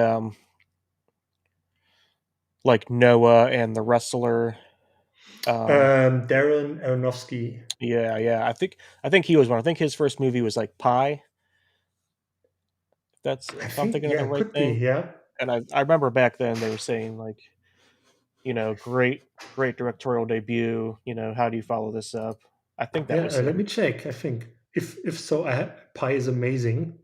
B: like Noah and the wrestler. Um,
A: Darren Aronofsky.
B: yeah, yeah. I think he was one. I think his first movie was like Pie.
A: I
B: If I'm
A: think,
B: thinking of
A: yeah,
B: the
A: it
B: right
A: could be,
B: thing.
A: yeah.
B: And I remember back then they were saying like, great directorial debut. How do you follow this up? I think that
A: Yeah,
B: was
A: let
B: him.
A: me check. I think if so, Pi is amazing.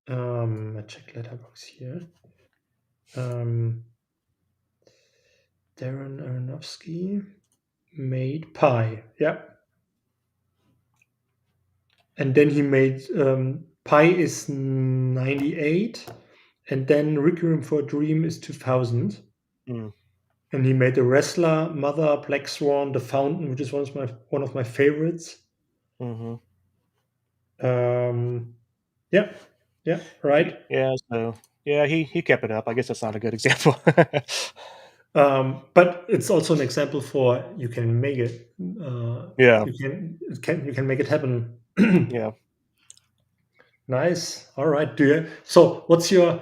A: I check Letterbox here. Um, Darren Aronofsky made Pi. Yeah, and then he made Pi is 98, and then Requiem for a Dream is 2000.
B: Mm,
A: And he made The Wrestler, Mother, Black Swan, The Fountain, which is one of my favorites.
B: hmm
A: Um, yeah, yeah, right.
B: Yeah. So yeah, he kept it up. I guess that's not a good example.
A: But it's also an example for you can make it.
B: Yeah.
A: You can make it happen.
B: Yeah.
A: Nice. All right. So what's your?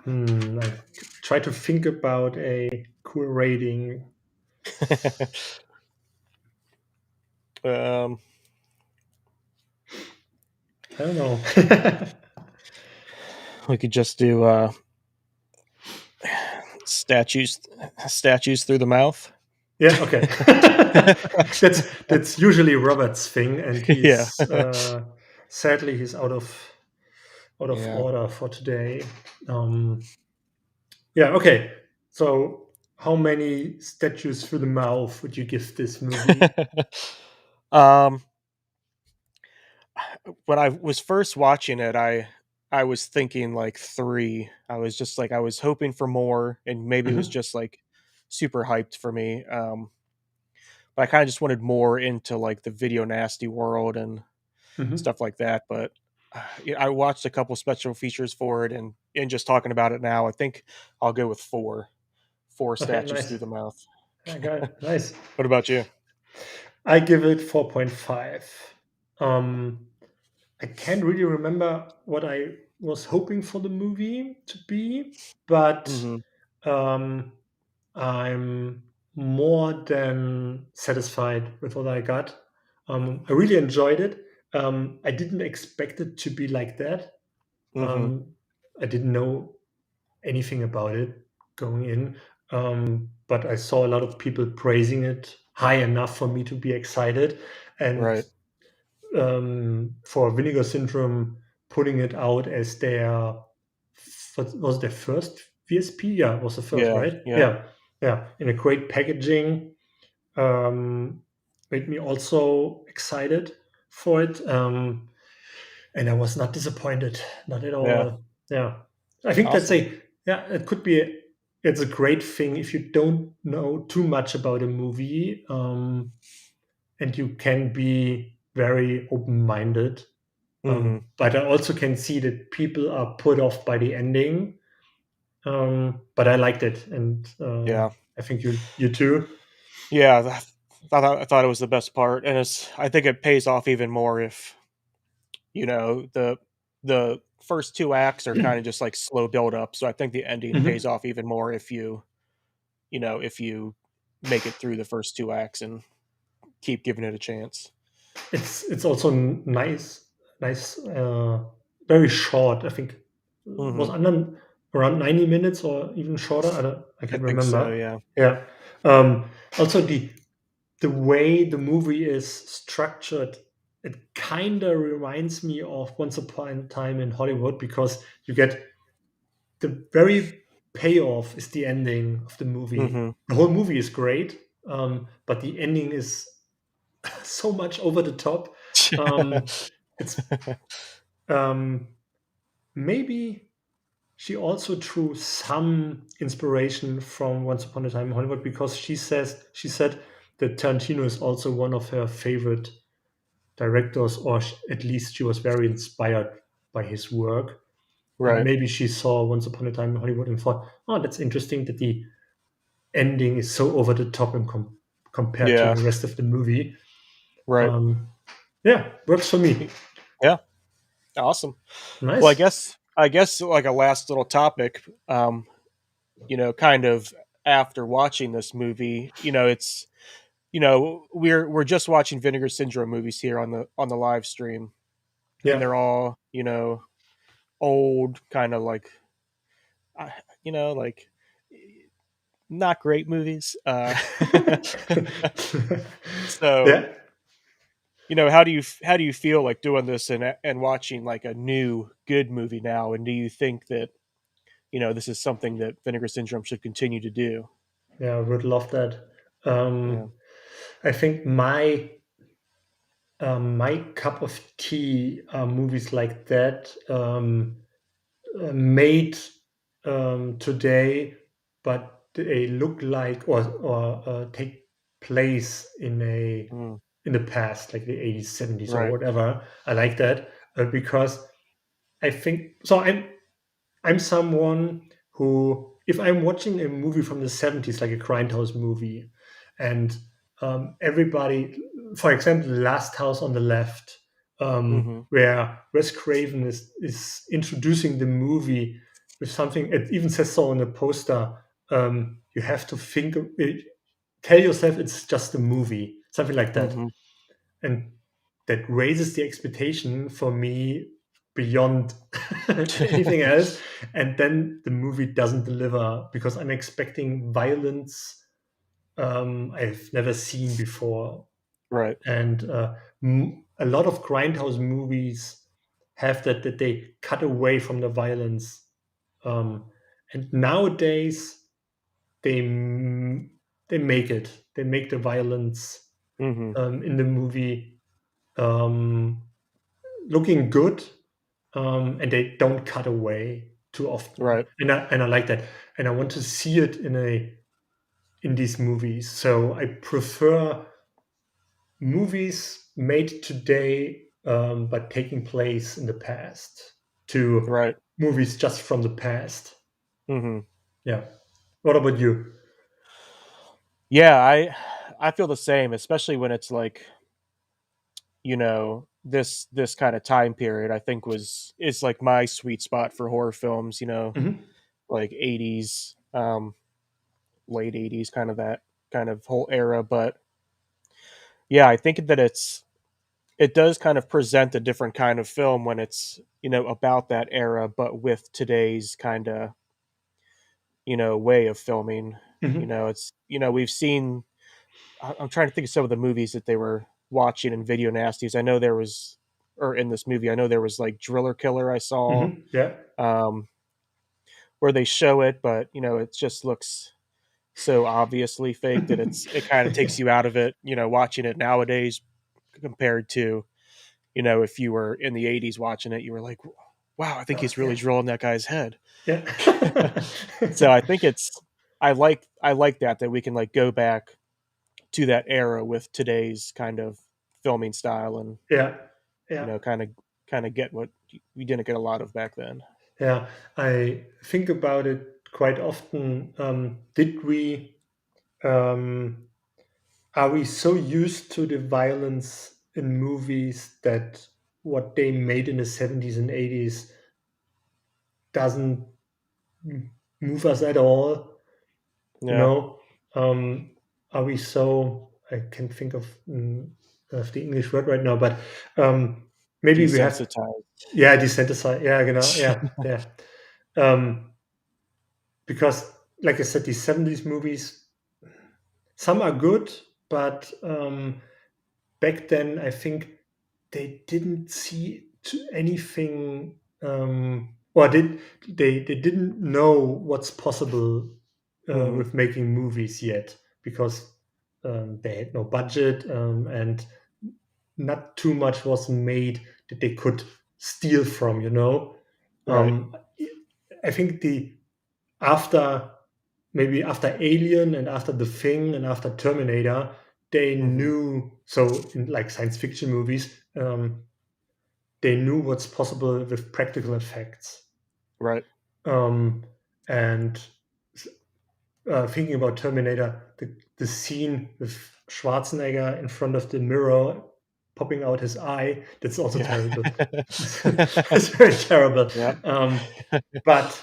A: Mm, I try to think about a cool rating.
B: um,
A: I don't know.
B: we could just do statues statues through the mouth.
A: Yeah. Okay. That's usually Robert's thing, and
B: Yeah.
A: sadly he's out of
B: Yeah.
A: order for today. Yeah. Okay. So how many statues through the mouth would you give this movie?
B: um, when I was first watching it, I was thinking like three. I was just like I was hoping for more, and maybe it was
A: Hmm.
B: just like super hyped for me. But I kind of just wanted more into like the video nasty world and
A: Hmm.
B: stuff like that. But yeah, I watched a couple special features for it, and just talking about it now, I think I'll go with four
A: Okay.
B: statues through
A: Nice.
B: the mouth.
A: I got it. Nice.
B: What about you?
A: I give it 4.5. Um, I can't really remember what I was hoping for the movie to be, but
B: Hmm.
A: um, I'm more than satisfied with what I got. I really enjoyed it. I didn't expect it to be like that.
B: Hmm.
A: Um, I didn't know anything about it going in, but I saw a lot of people praising it high enough for me to be excited. And
B: Right.
A: for Vinegar Syndrome, putting it out as what was their first VSP? Yeah, it was the first,
B: Yeah.
A: right?
B: Yeah.
A: Yeah, yeah, in a great packaging. Um, Made me also excited for it, and I was not disappointed, not at
B: Yeah.
A: all. Yeah, I think
B: Awesome.
A: yeah, it could be. It's a great thing if you don't know too much about a movie, and you can be very open-minded.
B: Hmm.
A: But I also can see that people are put off by the ending. But I liked it, and
B: Yeah.
A: I think you too.
B: Yeah. I thought it was the best part, and I think it pays off even more if the first two acts are kind of just like slow build up. So I think the ending pays
A: Mhm.
B: off even more if you make it through the first two acts and keep giving it a chance.
A: It's also nice, very short. I think was
B: Hmm.
A: under around 90 minutes or even shorter. I
B: I
A: can't
B: think so.
A: remember.
B: Yeah.
A: Yeah. Also, the way the movie is structured, it kind of reminds me of Once Upon a Time in Hollywood, because you get the very payoff is the ending of the movie.
B: Hmm.
A: The whole movie is great, but the ending is so much over the top. Um, it's um, maybe she also drew some inspiration from Once Upon a Time in Hollywood, because she said that Tarantino is also one of her favorite directors, or at least she was very inspired by his work. And
B: Right.
A: maybe she saw Once Upon a Time in Hollywood and thought, "Oh, that's interesting that the ending is so over the top and compared to
B: Yeah.
A: the rest of the movie."
B: Right.
A: Yeah, works for me.
B: Yeah. Awesome. Well, I
A: Nice.
B: guess. I guess like a last little topic, kind of after watching this movie, it's we're just watching Vinegar Syndrome movies here on the live stream, and
A: Yeah.
B: they're all old, kind of like uh, like not great movies. So
A: Yeah.
B: how do you feel like doing this and watching like a new good movie now? And do you think that this is something that Vinegar Syndrome should continue to do?
A: Yeah, I would love that.
B: Yeah.
A: I think my cup of tea are movies like that, made today, but they look like or take place
B: Mm,
A: in the past, like the 80s, 70s, or
B: right.
A: whatever. I like that because I think so. I'm someone who, if I'm watching a movie from the 70s, like a grindhouse movie, and everybody, for example, Last House on the Left,
B: Hmm.
A: where Wes Craven is introducing the movie with something, it even says so on the poster. You have to think, tell yourself it's just a movie, something like that.
B: Hmm.
A: And that raises the expectation for me beyond anything else, and then the movie doesn't deliver because I'm expecting violence I've never seen before.
B: Right.
A: And a lot of grindhouse movies have that they cut away from the violence, and nowadays they m- they make it, they make the violence
B: Hmm.
A: in the movie um, looking good, and they don't cut away too often.
B: Right.
A: And I like that, and I want to see it in these movies. So I prefer movies made today, but taking place in the past, to
B: Right.
A: movies just from the past.
B: Hmm.
A: Yeah. What about you?
B: Yeah, I feel the same, especially when it's like this kind of time period. I think was is like my sweet spot for horror films.
A: Hmm.
B: Like 80s, late 80s, kind of that kind of whole era. But yeah, I think that it does kind of present a different kind of film when it's about that era, but with today's kind of way of filming.
A: Hmm.
B: It's we've seen. I'm trying to think of some of the movies that they were watching in Video Nasties. I know there was, or in this movie, I know there was like Driller Killer. I saw
A: Hmm. Yeah.
B: um, where they show it, but it just looks so obviously fake that it kind of takes you out of it. Watching it nowadays compared to if you were in the '80s watching it, you were like, wow, I think
A: Oh,
B: he's really
A: yeah.
B: drilling that guy's head.
A: Yeah.
B: So I think I like that we can like go back to that era with today's kind of filming style and
A: Yeah. Yeah.
B: kind of get what we didn't get a lot of back then.
A: Yeah. I think about it quite often. Did we um, are we so used to the violence in movies that what they made in the 70s and 80s doesn't move us at all? You
B: Yeah,
A: know, um, are we so? I can't think of the English word right now, but maybe we have,
B: desensitized.
A: yeah, desensitized. Yeah, you know, yeah, yeah. Um, because, like I said, these 70s movies, some are good, but back then I think they didn't see anything, or they didn't know what's possible
B: Hmm.
A: with making movies yet, because they had no budget, and not too much was made that they could steal from,
B: Right.
A: um, I think the after maybe after Alien and after The Thing and after Terminator, they
B: Hmm.
A: knew, so in like science fiction movies, they knew what's possible with practical effects.
B: Right.
A: Um, and thinking about Terminator, the scene with Schwarzenegger in front of the mirror popping out his eye. That's also
B: Yeah.
A: terrible. It's very terrible.
B: Yeah.
A: But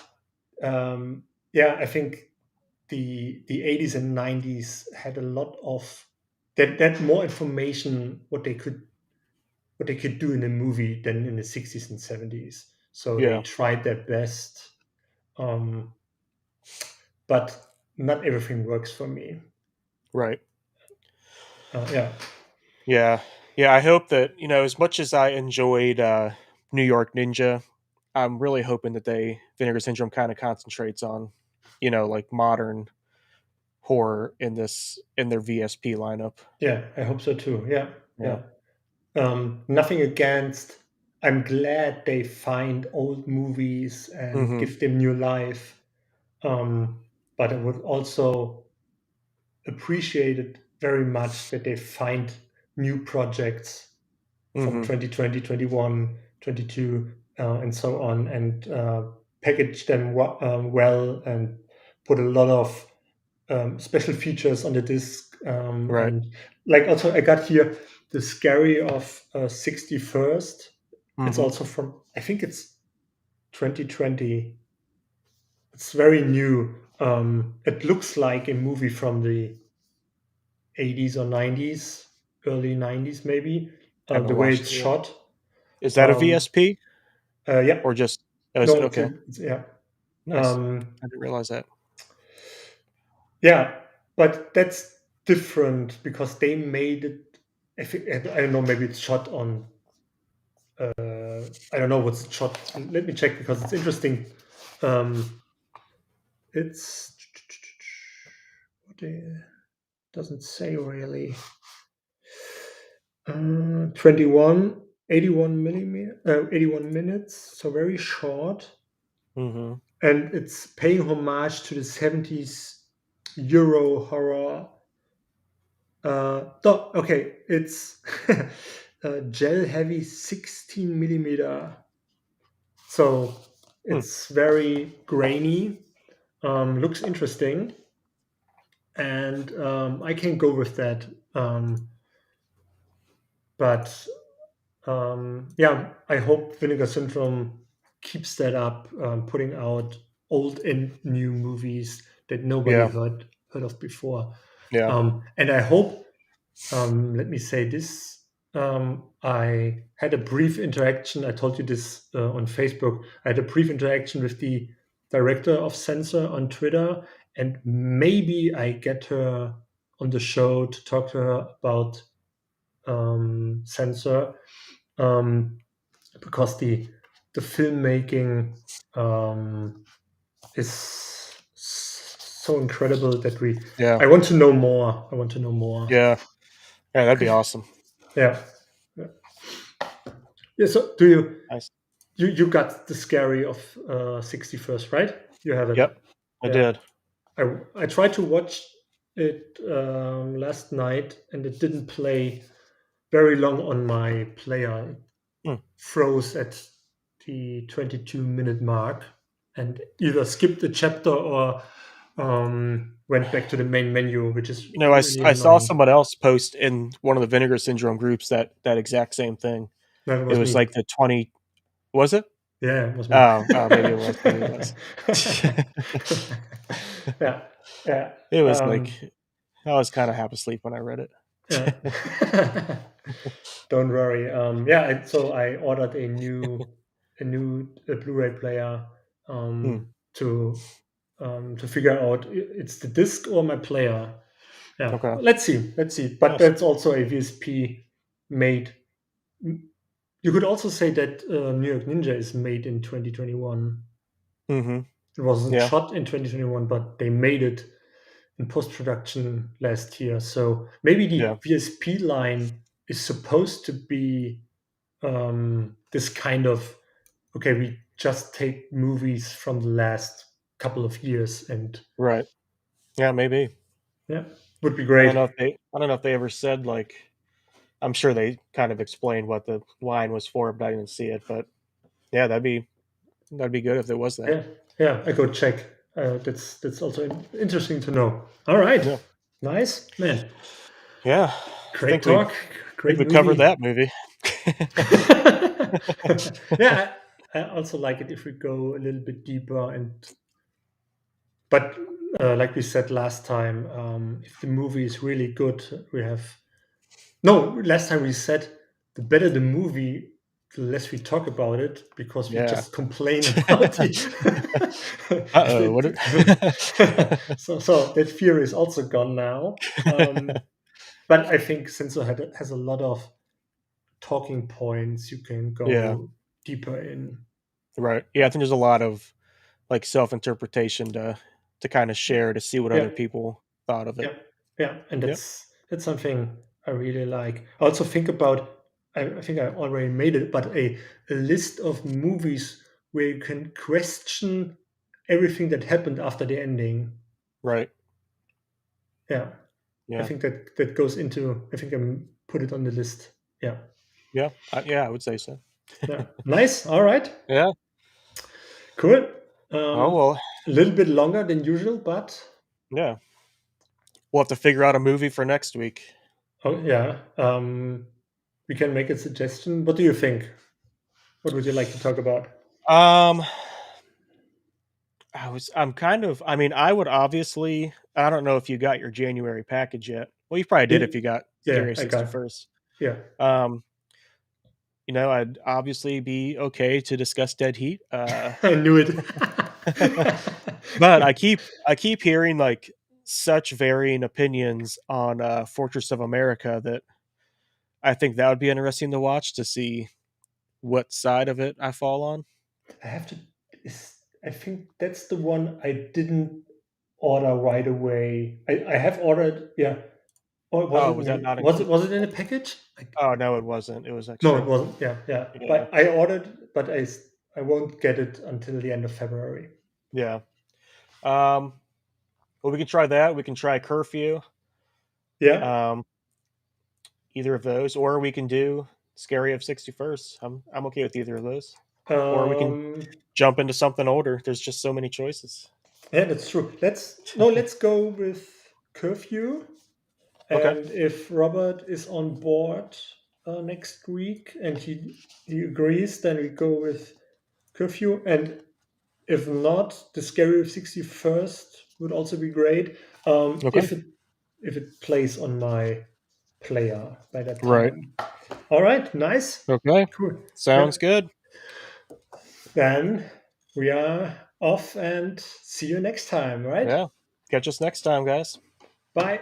A: yeah, I think the 80s and 90s had a lot of that more information what they could do in a movie than in the 60s and 70s. So they
B: Yeah.
A: tried their best, um, but not everything works for me.
B: Right.
A: Yeah,
B: Yeah. Yeah. I hope that, as much as I enjoyed New York Ninja, I'm really hoping that Vinegar Syndrome kind of concentrates on, like modern horror in their VSP lineup.
A: yeah, I hope so too. Yeah,
B: Yeah.
A: yeah. Nothing against. I'm glad they find old movies and
B: Mm-hmm.
A: give them new life. But I would also appreciate it very much that they find new projects from
B: Mm-hmm.
A: 2020, 21, 22, and so on, and package them well and put a lot of special features on the disc.
B: Right.
A: And like also, I got here the Scary of 61st. It's
B: Mm-hmm.
A: also from, I think it's 2020. It's very new. It looks like a movie from the 80s or 90s, early 90s maybe.
B: Haven't
A: The way
B: watched
A: it's
B: it yet.
A: shot.
B: Is that a
A: Um,
B: VSP
A: yeah,
B: or just? Oh, is
A: no,
B: it okay?
A: yeah,
B: Nice.
A: um,
B: I didn't realize that.
A: yeah, but that's different because they made it. I don't know, maybe it's shot on. I don't know what's shot. Let me check because it's interesting. It's what doesn't say really. 21, 81 millimeter, 81 minutes, so very short,
B: Mm-hmm.
A: and it's paying homage to the 70s Euro horror. Okay, it's gel heavy 16 millimeter, so
B: Hmm.
A: it's very grainy. Looks interesting, and I can go with that. But yeah, I hope Vinegar Syndrome keeps that up, putting out old and new movies that nobody
B: Yeah.
A: heard of before.
B: Yeah.
A: And I hope, let me say this, I had a brief interaction. I told you this on Facebook. I had a brief interaction with the director of Censor on Twitter, and maybe I get her on the show to talk to her about Censor, um, because the filmmaking is so incredible that we.
B: Yeah.
A: I want to know more. I want to know more.
B: Yeah. Yeah. That'd be awesome.
A: Yeah. Yeah. Yeah, so do
B: Nice.
A: you got the Scary of 61st, right? You have it.
B: Yep. I
A: Yeah.
B: did.
A: I tried to watch it last night and it didn't play very long on my player. It
B: Hmm.
A: froze at the 22-minute mark and either skipped a chapter or went back to the main menu, which is really
B: I saw
A: annoying.
B: someone else post in one of the Vinegar Syndrome groups that exact same thing.
A: That
B: It
A: was
B: was
A: me.
B: like the 20. Was it?
A: Yeah, it was me.
B: Oh, maybe it was. Maybe it was.
A: Yeah, yeah,
B: It was like I was kind of half asleep when I read it.
A: yeah. Don't worry. Yeah, so I ordered a Blu-ray player
B: Hmm.
A: to figure out it's the disc or my player. Yeah,
B: Okay.
A: let's see. But
B: Nice.
A: that's also a VSP made. You could also say that New York Ninja is made in 2021.
B: Mm-hmm.
A: It wasn't
B: Yeah.
A: shot in 2021, but they made it in post production last year. So maybe
B: Yeah.
A: the VSP line is supposed to be this kind of okay, we just take movies from the last couple of years and
B: Right. Yeah. Maybe.
A: yeah, would be
B: I
A: great.
B: don't know if they. I don't know if they ever said like. I'm sure they kind of explained what the line was for, but I didn't see it. But yeah, that'd be good if it was that.
A: Yeah, yeah, I go check. That's also interesting to know. All right,
B: Yeah.
A: nice man.
B: Yeah. I
A: Great
B: think we
A: talk.
B: think
A: great
B: we covered
A: movie.
B: that movie.
A: Yeah, I also like it if we go a little bit deeper and but like we said last time, if the movie is really good, we have no. Last time we said the better the movie, the less we talk about it because we
B: Yeah.
A: just complain about the.
B: Uh-oh. What?
A: So that fear is also gone now. But I think Sensor has a lot of talking points you can
B: Yeah.
A: go deeper in.
B: Right. Yeah, I think there's a lot of like self-interpretation to kind of share to see what
A: Yeah,
B: other people thought of it.
A: yeah, yeah, and
B: Yep.
A: that's something I really like. I also think about. I think I already made it, but a list of movies where you can question everything that happened after the ending.
B: Right.
A: Yeah, I
B: Yeah.
A: think that goes into. I think I put it on the list. Yeah,
B: Yeah. Yeah, I would say so.
A: yeah, nice. All right,
B: Yeah.
A: cool.
B: Oh well.
A: A little bit longer than usual, but
B: Yeah. We'll have to figure out a movie for next week.
A: oh yeah. We can make a suggestion. What do you think? What would you like to talk about?
B: Um, I'm kind of, I mean, I would obviously, I don't know if you got your January package yet. Well, you probably
A: Yeah,
B: did if you got
A: yeah,
B: Scary
A: I got.
B: 61st.
A: Yeah,
B: Um, I'd obviously be okay to discuss Dead Heat.
A: I knew it.
B: But I keep hearing like such varying opinions on Fortress of America that I think that would be interesting to watch to see what side of it I fall on.
A: I have to. I think that's the one I didn't order right away. I have ordered. Yeah. Or was
B: Oh,
A: it
B: was that
A: maybe
B: not included?
A: was it in a package?
B: Oh no, it wasn't. It was
A: No, it
B: extra.
A: wasn't. Yeah, yeah.
B: Yeah,
A: But I ordered, but I won't get it until the end of February.
B: yeah. Um, well, we can try that. We can try Curfew.
A: Yeah.
B: Um, either of those, or we can do Scary of 61st. I'm okay with either of those. Or we can
A: Um.
B: jump into something older. There's just so many choices.
A: Yeah, that's true. Let's go with curfew.
B: Okay.
A: And if Robert is on board next week and he agrees, then we go with curfew. And if not, the Scary of 61st would also be great.
B: Okay.
A: If it plays on my player by that
B: Right.
A: time. All right, nice,
B: Okay.
A: cool.
B: Sounds good.
A: Then we are off and see you next time. Right?
B: Yeah. Catch us next time, guys.
A: Bye.